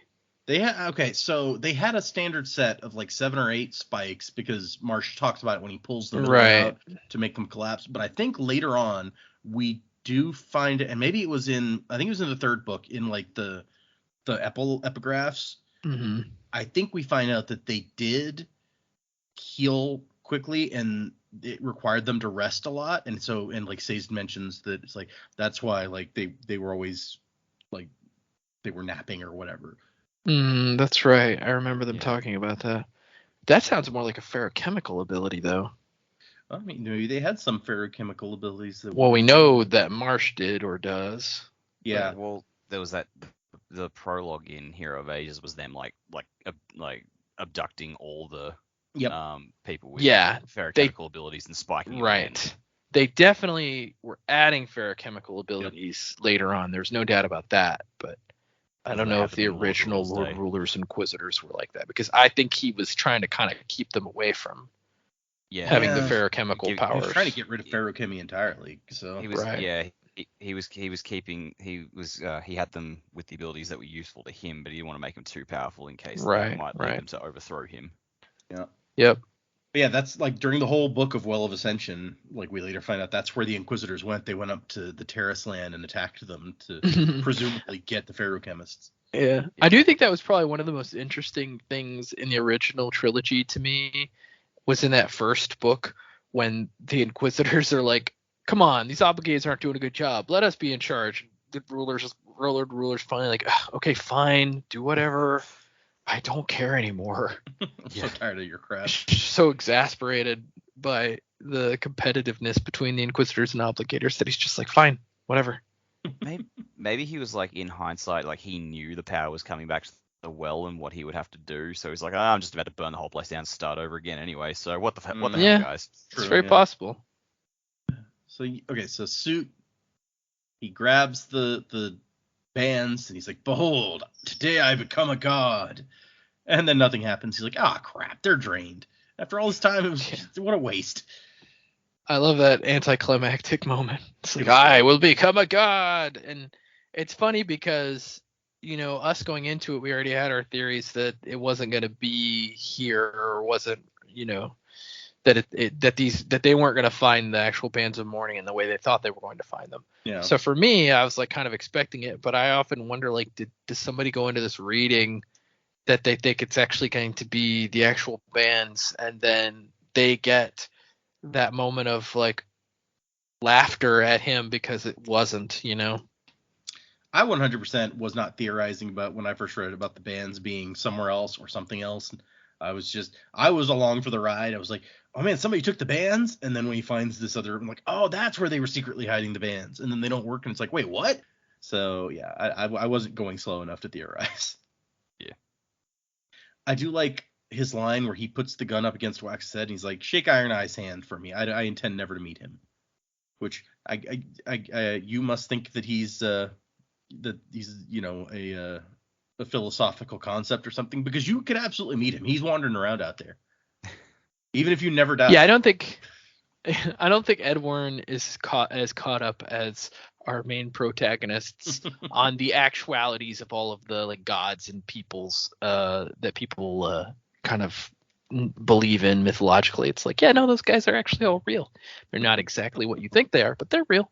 So they had a standard set of like 7 or 8 spikes because Marsh talks about it when he pulls them out to make them collapse. But I think later on we do find it, and maybe it was in the 3rd book in like the epigraphs. Mm-hmm. I think we find out that they did heal quickly and it required them to rest a lot. And so, and like Sazed mentions that it's like, that's why like they were always like, they were napping or whatever. That's right. I remember them talking about that. That sounds more like a ferrochemical ability, though. I mean, maybe they had some ferrochemical abilities. We know that Marsh did or does. Yeah. Well, there was that. The prologue in Hero of Ages was them like abducting all the people with ferrochemical abilities and spiking. Right. They definitely were adding ferrochemical abilities later on. There's no doubt about that. But I don't know if the original Lord Rulers Inquisitors were like that, because I think he was trying to kind of keep them away from having the ferrochemical powers. He was trying to get rid of ferrochemy entirely. So he was he had them with the abilities that were useful to him, but he didn't want to make them too powerful in case they might lead them to overthrow him. Yeah. Yep. But yeah, that's like during the whole book of Well of Ascension, like we later find out that's where the Inquisitors went. They went up to the Terrace land and attacked them to presumably get the ferrochemists. Yeah. I do think that was probably one of the most interesting things in the original trilogy to me, was in that first book when the Inquisitors are like, come on, these obligates aren't doing a good job. Let us be in charge. The rulers finally like, okay, fine, do whatever. I don't care anymore. I'm so tired of your crap. So exasperated by the competitiveness between the Inquisitors and Obligators that he's just like, fine, whatever. Maybe he was like, in hindsight, like he knew the power was coming back to the well and what he would have to do. So he's like, I'm just about to burn the whole place down and start over again anyway. So what the hell, Yeah. guys? It's very possible. So so Suit, he grabs the bands and he's like, "Behold, today I become a god." And then nothing happens. He's like, crap, they're drained. After all this time, it was just, what a waste. I love that anticlimactic moment. It's like, I will become a god. And it's funny because, us going into it, we already had our theories that it wasn't going to be here, or wasn't, that that they weren't going to find the actual bands of mourning in the way they thought they were going to find them. Yeah. So for me, I was like kind of expecting it, but I often wonder, like, does somebody go into this reading that they think it's actually going to be the actual bands, and then they get that moment of like laughter at him because it wasn't, I 100% was not theorizing about when I first read about the bands being somewhere else or something else. I was along for the ride. I was like, oh man, somebody took the bands. And then when he finds this other, I'm like, oh, that's where they were secretly hiding the bands. And then they don't work. And it's like, wait, what? So yeah, I wasn't going slow enough to theorize. Yeah. I do like his line where he puts the gun up against Wax's head and he's like, shake Iron Eye's hand for me. I intend never to meet him. Which you must think that he's a philosophical concept or something, because you could absolutely meet him. He's wandering around out there, even if you never die. Yeah, I don't think Edwin is caught up as our main protagonists on the actualities of all of the like gods and peoples that people kind of believe in mythologically. It's like, yeah, no, those guys are actually all real. They're not exactly what you think they are, but they're real.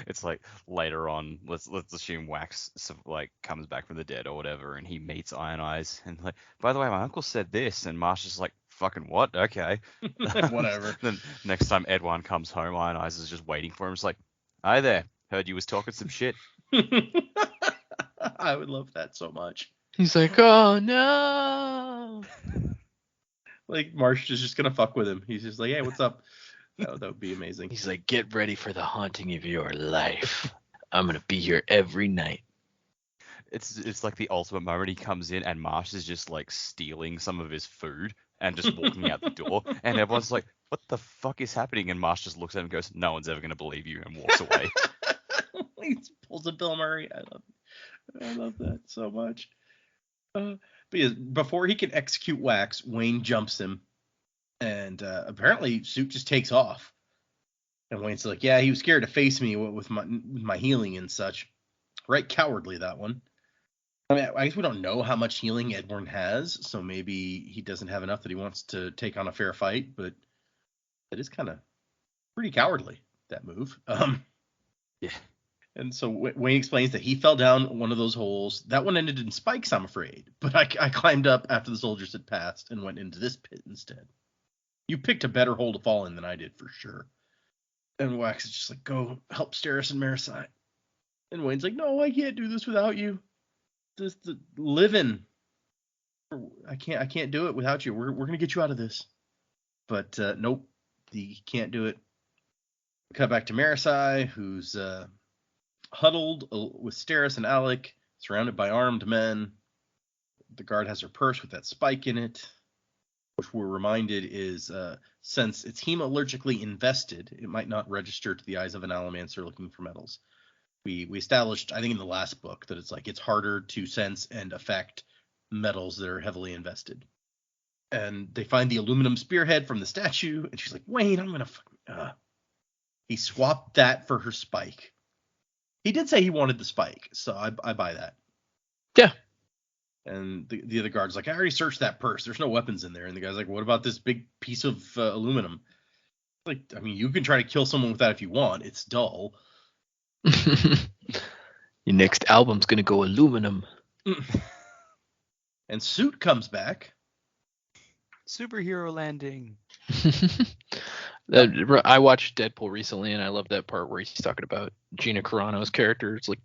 It's like later on, let's assume Wax comes back from the dead or whatever, and he meets Iron Eyes, and like, by the way, my uncle said this, and Marsha's like, fucking what? Okay. Whatever. Then next time Edwin comes home, Iron Eyes is just waiting for him. It's like, hi there, heard you was talking some shit. I would love that so much. He's like, oh no. Like Marsh is just gonna fuck with him. He's just like, hey, what's up? That would be amazing. He's like, get ready for the haunting of your life. I'm gonna be here every night. It's like the ultimate moment. He comes in and Marsh is just like stealing some of his food and just walking out the door, and everyone's like, what the fuck is happening? And Marsh just looks at him and goes, no one's ever gonna believe you, and walks away. He pulls a Bill Murray. I love that so much. Because before he can execute Wax, Wayne jumps him, and apparently Suit just takes off. And Wayne's like, yeah, he was scared to face me with my healing and such. Right, cowardly, that one. I mean, I guess we don't know how much healing Edwin has, so maybe he doesn't have enough that he wants to take on a fair fight, but it is kind of pretty cowardly, that move. Yeah. And so Wayne explains that he fell down one of those holes. That one ended in spikes, I'm afraid. But I climbed up after the soldiers had passed and went into this pit instead. You picked a better hole to fall in than I did, for sure. And Wax is just like, go help Steris and Marasai. And Wayne's like, no, I can't do this without you. This the living. I can't do it without you. We're gonna get you out of this. But nope, he can't do it. Cut back to Marasai, who's huddled with Steris and Alec, surrounded by armed men. The guard has her purse with that spike in it, which we're reminded is since it's hemalurgically invested, it might not register to the eyes of an allomancer looking for metals. We established, I think in the last book, that it's harder to sense and affect metals that are heavily invested. And they find the aluminum spearhead from the statue, and she's like, Wayne, I'm gonna He swapped that for her spike. He did say he wanted the spike, so I buy that. Yeah. And the other guard's like, I already searched that purse. There's no weapons in there. And the guy's like, what about this big piece of aluminum? Like, I mean, you can try to kill someone with that if you want. It's dull. Your next album's gonna go aluminum. And Suit comes back. Superhero landing. I watched Deadpool recently, and I love that part where he's talking about Gina Carano's character. It's like,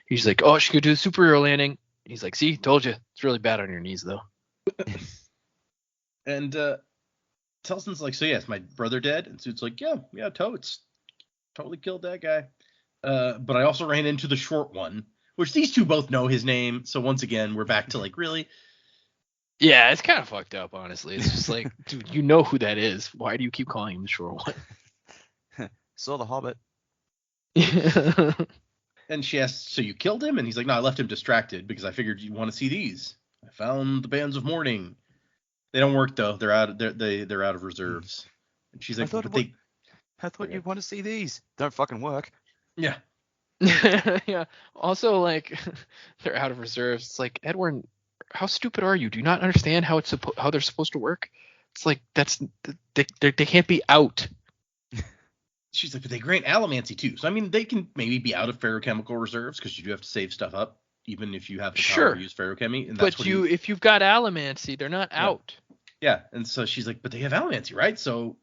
he's like, oh, she could do a superhero landing. He's like, see, told you. It's really bad on your knees, though. And Telson's like, so yes, my brother dead? And Suit's like, yeah, totes. Totally killed that guy. But I also ran into the short one, Which these two both know his name. So once again, we're back to like, really? Yeah, it's kind of fucked up, honestly. It's just like, dude, you know who that is. Why do you keep calling him the short one? Saw the Hobbit. And she asks, so you killed him? And he's like, no, I left him distracted because I figured you'd want to see these. I found the bands of mourning. They don't work though. They're out of reserves. And she's like, I thought you'd want to see these. Don't fucking work. Yeah. Yeah. Also, like, they're out of reserves. It's like, Edward, how stupid are you? Do you not understand how how they're supposed to work? It's like they can't be out. She's like, but they grant allomancy too. So I mean, they can maybe be out of ferrochemical reserves because you do have to save stuff up, even if you have the power to use ferrochemy. And that's but if you've got allomancy, they're not out. Yeah. And so she's like, but they have allomancy, right? So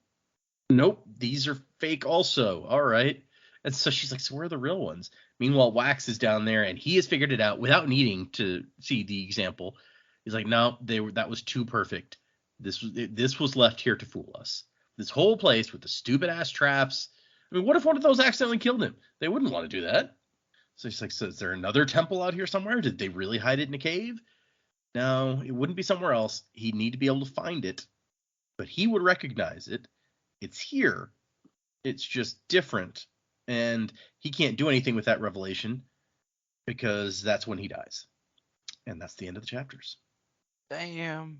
nope, these are fake also. All right. And so she's like, so where are the real ones? Meanwhile, Wax is down there and he has figured it out without needing to see the example. He's like, no, that was too perfect. This was left here to fool us. This whole place with the stupid ass traps. I mean, what if one of those accidentally killed him? They wouldn't want to do that. So he's like, so is there another temple out here somewhere? Did they really hide it in a cave? No, it wouldn't be somewhere else. He'd need to be able to find it, but he would recognize it. It's here. It's just different. And he can't do anything with that revelation because that's when he dies. And that's the end of the chapters. Damn.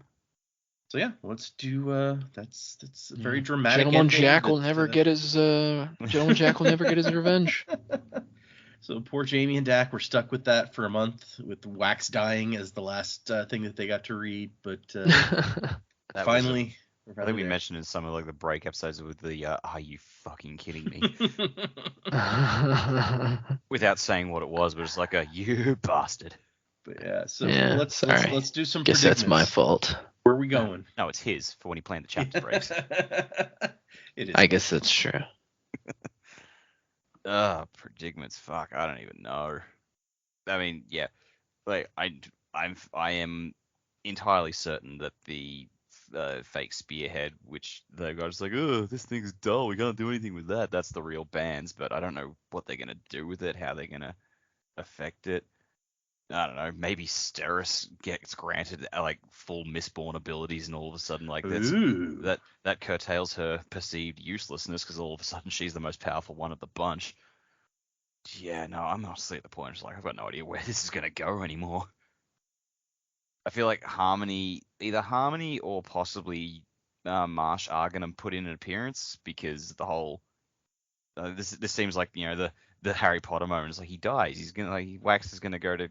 So yeah, let's do that's a very dramatic Gentleman ending. Jack will never get his revenge. So poor Jaymee and Dak were stuck with that for a month, with Wax dying as the last thing that they got to read. But finally, I think we mentioned in some of like the break episodes with the "Are you fucking kidding me?" without saying what it was, but it's like a "you bastard." But yeah, so let's do some. Guess that's my fault. Where are we going? No, it's his for when he planned the chapter breaks. It is. I guess that's true. Predicaments. Fuck, I don't even know. I mean, yeah, like I am entirely certain that the fake spearhead, which the guy's like, oh, this thing's dull, we can't do anything with that. That's the real bands, but I don't know what they're gonna do with it, how they're gonna affect it. I don't know. Maybe Steris gets granted like full Mistborn abilities, and all of a sudden, like that curtails her perceived uselessness because all of a sudden she's the most powerful one of the bunch. Yeah, no, I'm honestly at the point. It's like I've got no idea where this is gonna go anymore. I feel like either Harmony or possibly Marsh are gonna put in an appearance because the whole this seems like the Harry Potter moment. It's like he dies. He's gonna Wax is gonna go to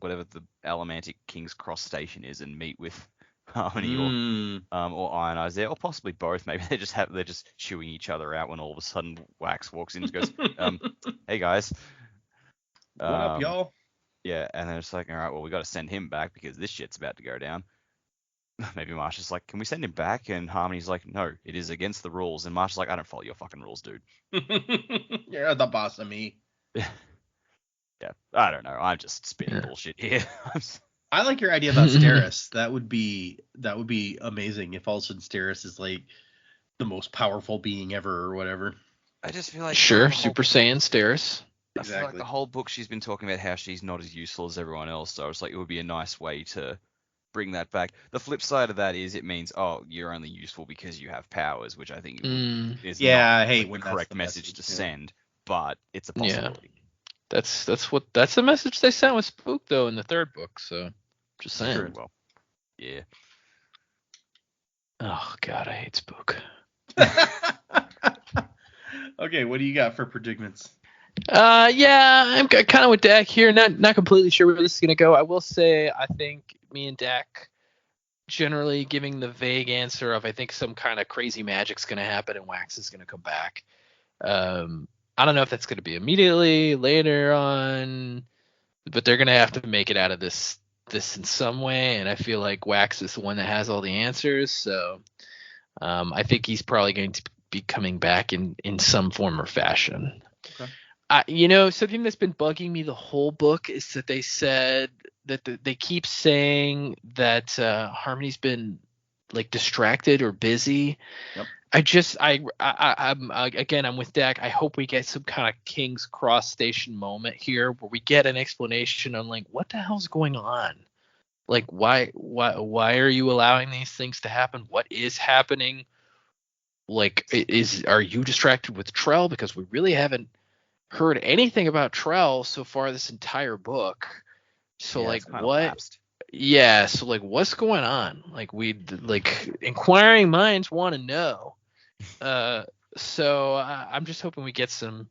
whatever the Alamantic King's Cross station is and meet with Harmony or Iron Eyes there, or possibly both. Maybe they're just chewing each other out when all of a sudden Wax walks in and goes, "Hey guys, what up, y'all?" Yeah, and then it's like, all right, well, we got to send him back because this shit's about to go down. Maybe Marsh is like, can we send him back? And Harmony's like, no, it is against the rules. And Marsh is like, I don't follow your fucking rules, dude. You're the boss of me. Yeah, I don't know. I'm just spitting bullshit here. I like your idea about Steris. That would be amazing if all of a sudden Steris is like the most powerful being ever or whatever. I just feel like Super Saiyan Steris. I feel like the whole book she's been talking about how she's not as useful as everyone else. So it's like it would be a nice way to bring that back. The flip side of that is it means you're only useful because you have powers, which I think is not the correct message to send, but it's a possibility. Yeah. That's the message they sent with Spook though in the third book. So just saying. Sure, well, yeah. Oh God, I hate Spook. Okay, what do you got for predicaments? Yeah, I'm kind of with Dak here. Not completely sure where this is gonna go. I will say I think me and Dak generally giving the vague answer of I think some kind of crazy magic's gonna happen and Wax is gonna come back. I don't know if that's gonna be immediately later on, but they're gonna have to make it out of this in some way, and I feel like Wax is the one that has all the answers. So I think he's probably going to be coming back in some form or fashion. Okay. Something that's been bugging me the whole book is that they said that they keep saying that Harmony's been like distracted or busy. Yep. I'm with Dak. I hope we get some kind of King's Cross Station moment here where we get an explanation on like what the hell's going on. Like why are you allowing these things to happen? What is happening? Like are you distracted with Trell? Because we really haven't heard anything about Trell so far this entire book. So Yeah, like it's kinda what? lapsed. Yeah, so like what's going on? Like inquiring minds want to know. So I'm just hoping we get some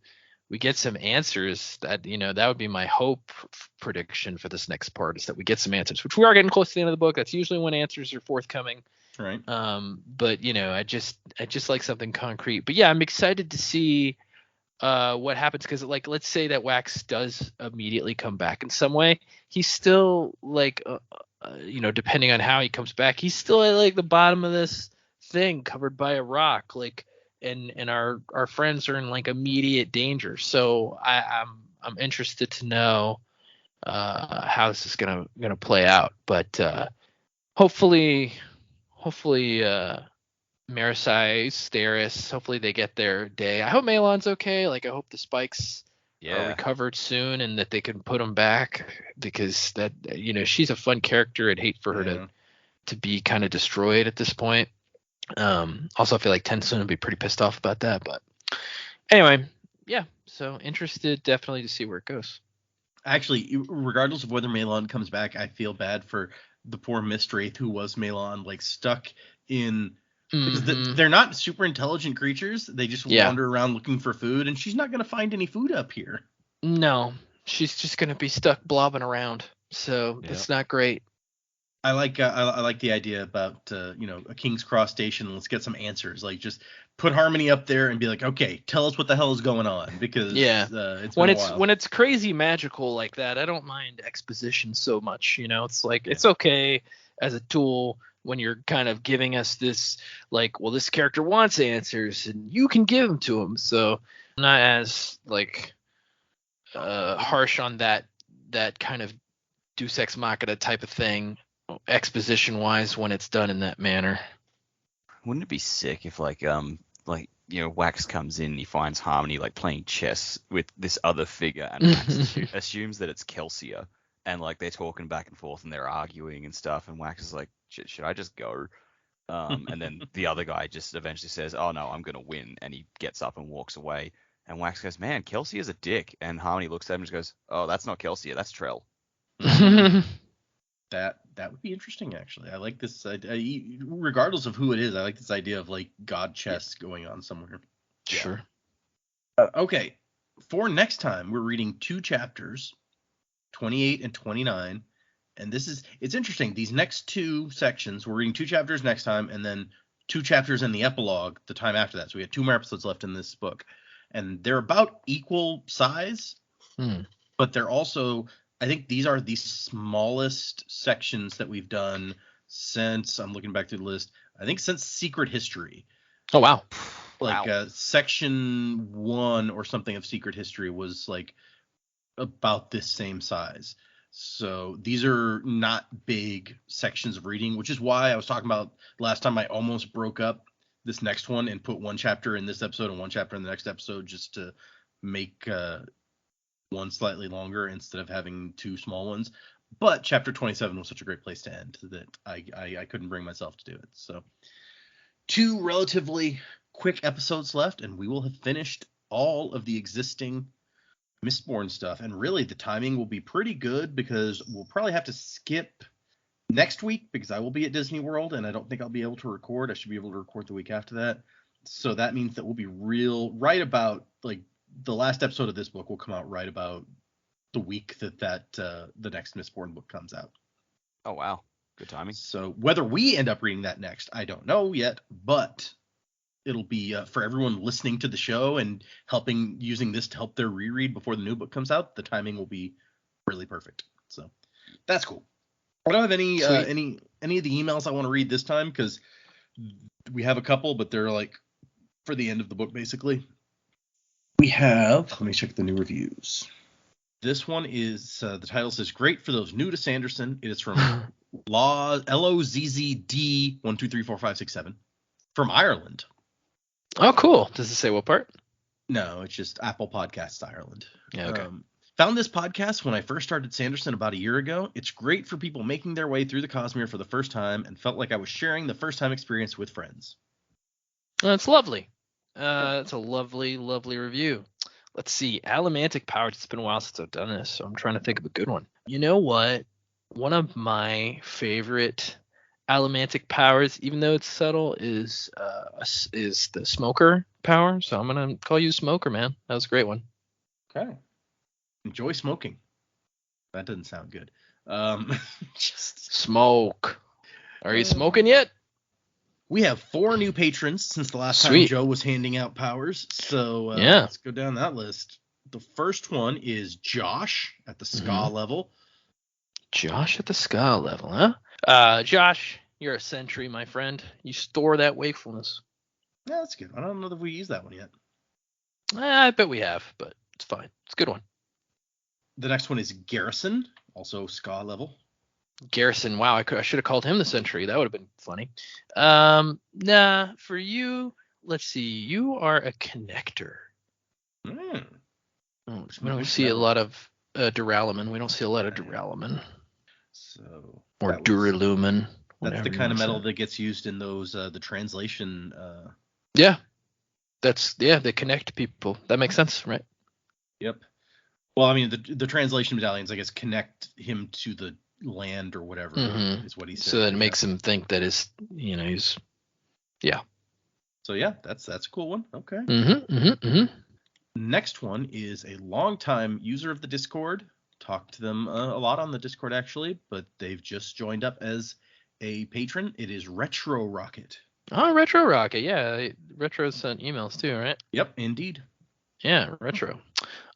answers. That that would be my hope prediction for this next part, is that we get some answers, which we are getting close to the end of the book. That's usually when answers are forthcoming. Right. But I just like something concrete. But yeah, I'm excited to see what happens, because like let's say that Wax does immediately come back in some way. He's still like depending on how he comes back, he's still at like the bottom of this thing covered by a rock, like and our friends are in like immediate danger. So I'm interested to know how this is gonna play out. But hopefully Marasai, Steris, hopefully they get their day. I hope Malon's okay. Like I hope the spikes are recovered soon and that they can put them back, because that she's a fun character. I'd hate for her to be kind of destroyed at this point. Also I feel like Tensun would be pretty pissed off about that, but anyway, yeah. So interested definitely to see where it goes. Actually, regardless of whether Malon comes back, I feel bad for the poor Mistwraith who was Malon, like stuck in. Because they're not super intelligent creatures. They just wander around looking for food, and she's not going to find any food up here. No, she's just going to be stuck blobbing around. So it's not great. I like the idea about a King's Cross Station. Let's get some answers. Like just put Harmony up there and be like, okay, tell us what the hell is going on, because it's been a while. When it's crazy magical like that, I don't mind exposition so much. It's like it's okay as a tool when you're kind of giving us this, like, well, this character wants answers and you can give them to him. So I'm not as like harsh on that kind of Deus Ex Machina type of thing, exposition wise, when it's done in that manner. Wouldn't it be sick if Wax comes in and he finds Harmony like playing chess with this other figure, and Wax assumes that it's Kelsia, and like they're talking back and forth and they're arguing and stuff, and Wax is like, should I just go? And then the other guy just eventually says, oh no, I'm gonna win, and he gets up and walks away, and Wax goes, man, Kelsia is a dick, and Harmony looks at him and just goes, oh, that's not Kelsia, that's Trell. That would be interesting, actually. I like this regardless of who it is. I like this idea of like god chess going on somewhere. Sure. Okay, for next time we're reading 2 chapters, 28 and 29, and it's interesting. These next 2 sections, we're reading 2 chapters next time, and then 2 chapters in the epilogue the time after that. So we have 2 more episodes left in this book, and they're about equal size, but they're also, I think these are the smallest sections that we've done since, I'm looking back through the list, I think since Secret History. Oh, wow. Like section 1 or something of Secret History was like about this same size. So these are not big sections of reading, which is why I was talking about last time I almost broke up this next one and put 1 chapter in this episode and 1 chapter in the next episode, just to make one slightly longer instead of having 2 small ones. But chapter 27 was such a great place to end that I couldn't bring myself to do it. So 2 relatively quick episodes left, and we will have finished all of the existing Mistborn stuff. And really the timing will be pretty good, because we'll probably have to skip next week because I will be at Disney World and I don't think I'll be able to record. I should be able to record the week after that. So that means that we'll be right about, like, the last episode of this book will come out right about the week that the next Mistborn book comes out. Oh, wow. Good timing. So whether we end up reading that next, I don't know yet, but it'll be for everyone listening to the show and using this to help their reread before the new book comes out. The timing will be really perfect. So that's cool. I don't have any of the emails I want to read this time, because we have a couple, but they're like for the end of the book, basically. We have, let me check the new reviews. This one is, the title says, great for those new to Sanderson. It is from LOZZD 1234567 from Ireland. Oh, cool. Does it say what part? No, it's just Apple Podcasts Ireland. Yeah, okay. Found this podcast when I first started Sanderson about a year ago. It's great for people making their way through the Cosmere for the first time and felt like I was sharing the first time experience with friends. That's lovely. That's a lovely, lovely review. Let's see. Allomantic powers. It's been a while since I've done this, so I'm trying to think of a good one. You know what? One of my favorite allomantic powers, even though it's subtle, is the smoker power. So I'm gonna call you Smoker, man. That was a great one. Okay. Enjoy smoking. That doesn't sound good. Just Smoke. Are you smoking yet? We have 4 new patrons since the last time Sweet. Joe was handing out powers. So Yeah. let's go down that list. The first one is Josh at the Ska level. Josh at the Ska level, huh? Josh, you're a sentry, my friend. You store that wakefulness. Yeah, that's good. I don't know if we used that one yet. I bet we have, but it's fine. It's a good one. The next one is Garrison, also Ska level. Garrison, wow, I should have called him the sentry. That would have been funny. Nah, for you, let's see. You are a connector. We don't see a lot of Duralumin. We don't see a lot of Duralumin. So or Duralumin. That's the kind of metal that gets used in those the translation. Yeah, they connect people. That makes sense, right? Yep. Well, I mean, the translation medallions, I guess, connect him to the land or whatever is what he said. So that makes him think that he's. Yeah. So yeah, that's a cool one. Okay. Next one is a longtime user of the Discord. Talked to them a lot on the Discord actually, but they've just joined up as a patron. It is Retro Rocket. Oh, Retro Rocket. Yeah, Retro sent emails too, right? Yep, indeed. Yeah, Retro.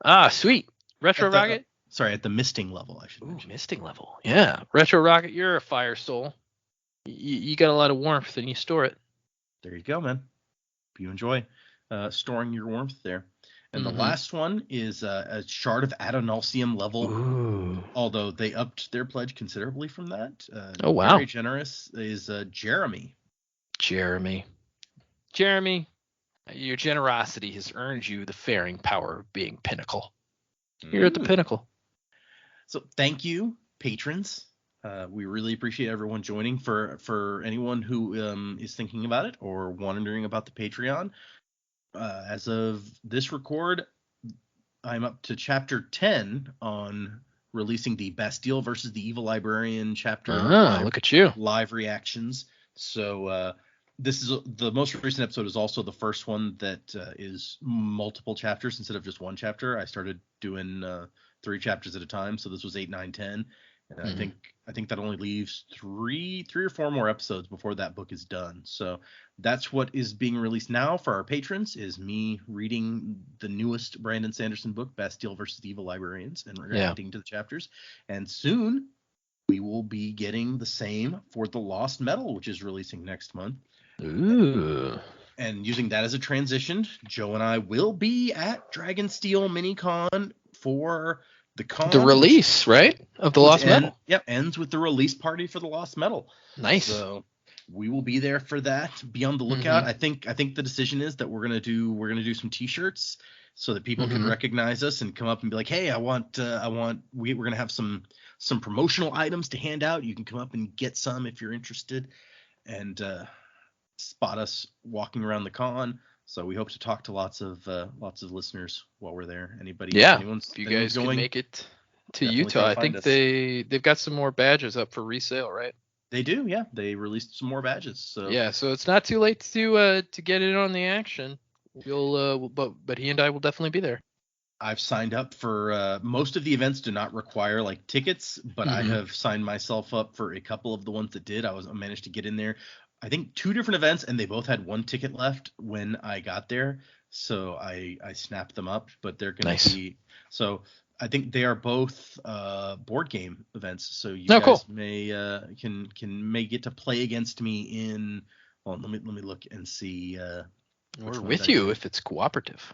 Ah, sweet. Retro Rocket. Sorry, at the misting level, I should Ooh, mention. misting level. Yeah, Retro Rocket. You're a fire soul. You got a lot of warmth and you store it. There you go, man. Hope you enjoy storing your warmth there. And the last one is a Shard of Adonalcium level. Ooh. Although they upped their pledge considerably from that. Oh, wow. Very generous is Jaymee. Jaymee, your generosity has earned you the faring power of being pinnacle. You're at the pinnacle. So thank you, patrons. We really appreciate everyone joining. For anyone who is thinking about it or wondering about the Patreon, as of this record, I'm up to chapter 10 on releasing the Bastille versus the Evil Librarian chapter. Look at you. Live reactions. So this is the most recent episode is also the first one that is multiple chapters instead of just one chapter. I started doing 3 chapters at a time. So this was 8, 9, 10. And I think that only leaves 3 or 4 more episodes before that book is done. So that's what is being released now for our patrons is me reading the newest Brandon Sanderson book, Bastille versus the Evil Librarians, and reacting to the chapters. And soon we will be getting the same for The Lost Metal, which is releasing next month. Ooh. And using that as a transition, Joe and I will be at Dragonsteel MiniCon for the con. The release, right? Of The Lost Metal. Yep, ends with the release party for The Lost Metal. Nice. So we will be there for that. Be on the lookout. I think the decision is that we're gonna do some T-shirts so that people can recognize us and come up and be like, hey, we're gonna have some promotional items to hand out. You can come up and get some if you're interested, and spot us walking around the con. So we hope to talk to lots of listeners while we're there. Anybody? Yeah. If you guys can make it to Utah, I think they've got some more badges up for resale, right? They do, yeah. They released some more badges. So yeah, so it's not too late to get in on the action. But he and I will definitely be there. I've signed up for most of the events do not require like tickets, but I have signed myself up for a couple of the ones that did. I managed to get in there. I think 2 different events, and they both had 1 ticket left when I got there. So I snapped them up, but they're going to be so. I think they are both board game events, so you guys may may get to play against me in. Well, let me look and see. We're with you if it's cooperative.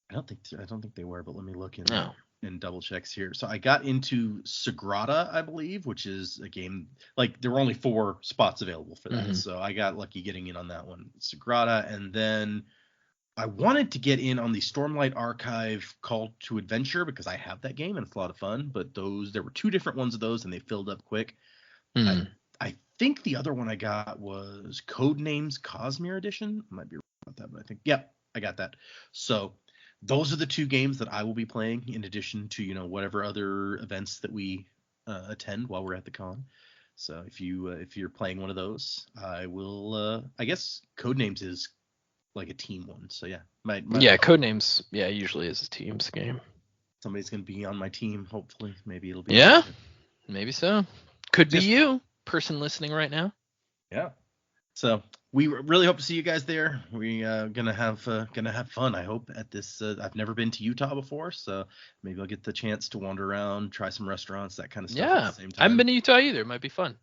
I don't think they were, but let me look in. No. and double checks here. So I got into Sagrada, I believe, which is a game like there were only 4 spots available for that. So I got lucky getting in on that one. Sagrada, and then I wanted to get in on the Stormlight Archive Call to Adventure because I have that game and it's a lot of fun, but there were 2 different ones of those and they filled up quick. I think the other one I got was Codenames Cosmere Edition. I might be wrong about that, but I think, yep, I got that. So those are the 2 games that I will be playing in addition to, whatever other events that we attend while we're at the con. So if you're playing one of those, I will, I guess Codenames is like a team one. So yeah, Codenames, usually is a team's game. Somebody's going to be on my team, hopefully. Maybe it'll be. Yeah, maybe so. Could be you, person listening right now. Yeah. So we really hope to see you guys there. We gonna have fun. I hope at this. I've never been to Utah before, so maybe I'll get the chance to wander around, try some restaurants, that kind of stuff. Yeah, at the same time. I haven't been to Utah either. It might be fun.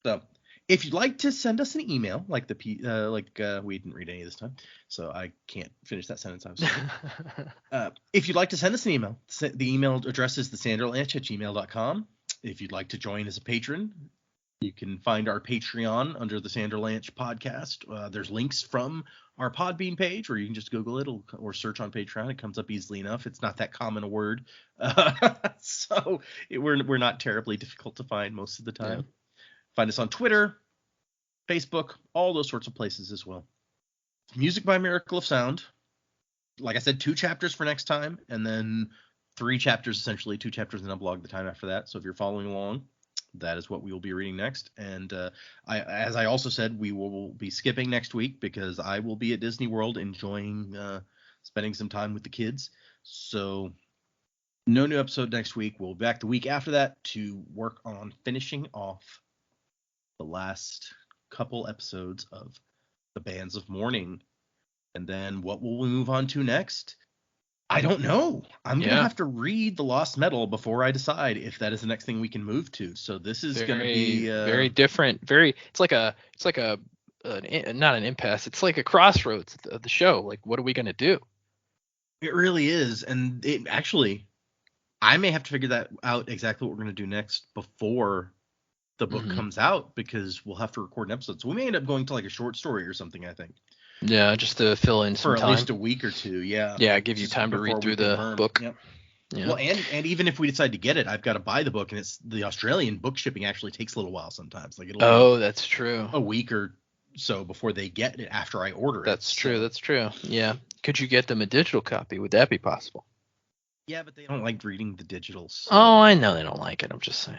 So if you'd like to send us an email, we didn't read any this time, so I can't finish that sentence. I'm sorry. If you'd like to send us an email, the email address is thesanderlanche@gmail.com. If you'd like to join as a patron, you can find our Patreon under the Sanderlanche podcast. There's links from our Podbean page, or you can just Google it or search on Patreon. It comes up easily enough. It's not that common a word, so we're not terribly difficult to find most of the time. Yeah. Find us on Twitter, Facebook, all those sorts of places as well. Music by Miracle of Sound. Like I said, 2 chapters for next time, and then 3 chapters, essentially 2 chapters in a blog the time after that. So if you're following along, that is what we will be reading next. And as I also said, we will be skipping next week because I will be at Disney World enjoying spending some time with the kids. So no new episode next week. We'll be back the week after that to work on finishing off the last couple episodes of the Bands of Mourning. And then what will we move on to next? I don't know. I'm going to have to read The Lost Metal before I decide if that is the next thing we can move to. So this is going to be very different. It's like a not an impasse. It's like a crossroads of the show. Like, what are we going to do? It really is. And it actually, I may have to figure that out exactly what we're going to do next before the book comes out, because we'll have to record an episode. So we may end up going to like a short story or something, I think. Yeah, just to fill in some time. For at least a week or 2, yeah. Yeah, give you time to read through the book. Yep. Yeah. Well, and even if we decide to get it, I've got to buy the book, and it's the Australian book shipping actually takes a little while sometimes. Like that's true. A week or so before they get it after I order it. That's true. Yeah. Could you get them a digital copy? Would that be possible? Yeah, but they don't like reading the digitals. So. Oh, I know they don't like it. I'm just saying.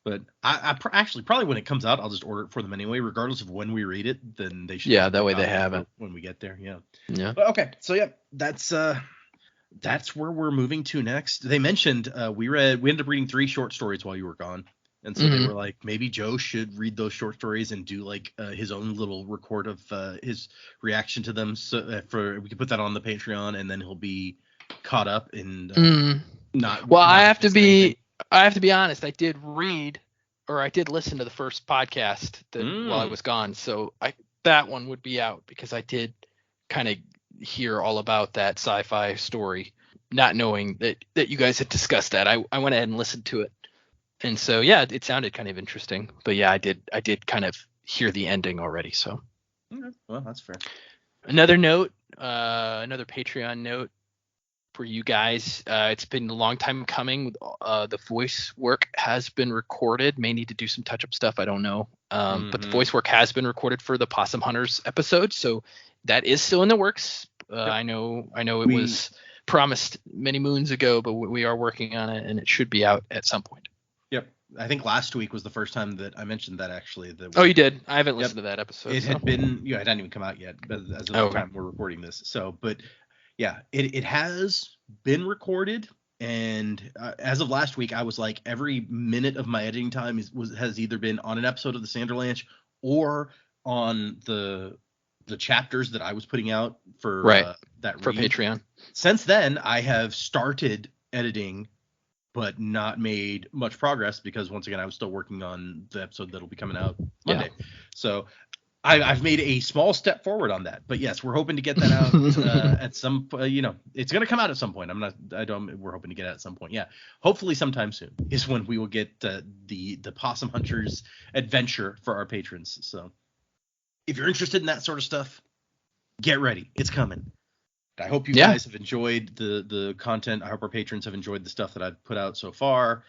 But I actually probably when it comes out, I'll just order it for them anyway, regardless of when we read it. Then they should. Yeah, that way they have it when we get there. Yeah. Yeah. But okay, so yeah, that's where we're moving to next. They mentioned we ended up reading 3 short stories while you were gone, and so they were like, maybe Joe should read those short stories and do like his own little record of his reaction to them. So we could put that on the Patreon, and then he'll be caught up in not. Well, I have to be honest. I did listen to the first podcast while I was gone, so that one would be out because I did kind of hear all about that sci-fi story, not knowing that you guys had discussed that. I went ahead and listened to it, and so yeah, it sounded kind of interesting. But yeah, I did kind of hear the ending already. So well, that's fair. Another Patreon note for you guys. It's been a long time coming. The voice work has been recorded. May need to do some touch-up stuff. I don't know. But the voice work has been recorded for the Possum Hunters episode, so that is still in the works. Yep. I know it was promised many moons ago, but we are working on it, and it should be out at some point. Yep. I think last week was the first time that I mentioned that actually. You did? I haven't listened to that episode. It had been, it hadn't even come out yet, but as of the time we're recording this. So, but yeah, it has been recorded, and as of last week, I was like, every minute of my editing time has either been on an episode of the Sanderlanche or on the chapters that I was putting out for for Patreon. Since then, I have started editing, but not made much progress because once again, I was still working on the episode that'll be coming out Monday. Yeah. So I've made a small step forward on that, but yes, we're hoping to get that out at some. It's gonna come out at some point. We're hoping to get it at some point. Yeah, hopefully sometime soon is when we will get the Possum Hunters adventure for our patrons. So if you're interested in that sort of stuff, get ready. It's coming. I hope you guys have enjoyed the content. I hope our patrons have enjoyed the stuff that I've put out so far.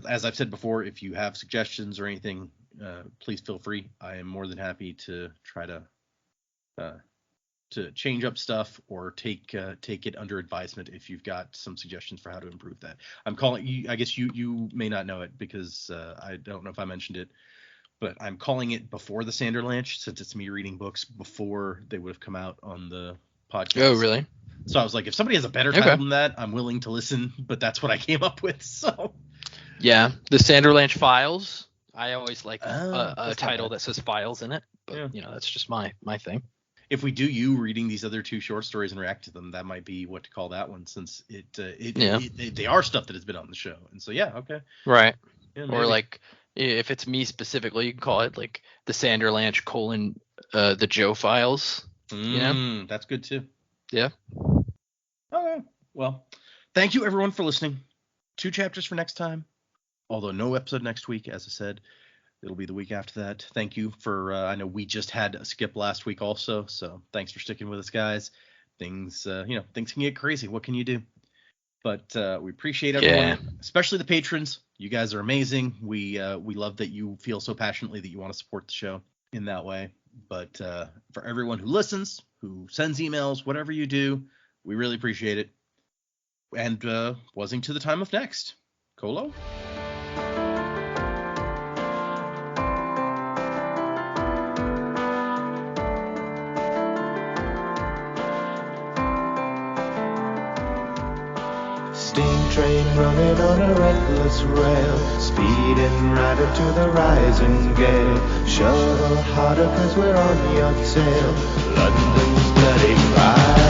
As I've said before, if you have suggestions or anything, please feel free. I am more than happy to try to change up stuff or take it under advisement if you've got some suggestions for how to improve that. I'm calling you. I guess you may not know it because I don't know if I mentioned it, but I'm calling it Before the Sanderlanche since it's me reading books before they would have come out on the podcast. Oh, really? So I was like, if somebody has a better title than that, I'm willing to listen. But that's what I came up with. So. Yeah, the Sanderlanche Files. I always like a title that says Files in it, but that's just my thing. If we do you reading these other two short stories and react to them, that might be what to call that one, since they are stuff that has been on the show. And so okay. Right. Yeah, or like if it's me specifically, you can call it like the Sanderlanche : the Joe Files. That's good too. Yeah. Okay. Well, thank you everyone for listening. 2 chapters for next time. Although no episode next week, as I said, it'll be the week after that. Thank you for, I know we just had a skip last week also, so thanks for sticking with us, guys. Things can get crazy. What can you do? But we appreciate everyone, especially the patrons. You guys are amazing. We love that you feel so passionately that you want to support the show in that way. But for everyone who listens, who sends emails, whatever you do, we really appreciate it. And wasing to the time of next. Colo? Steam train running on a reckless rail, speeding right into the rising gale. Shuttle harder 'cause we're on your tail. London's dirty cry.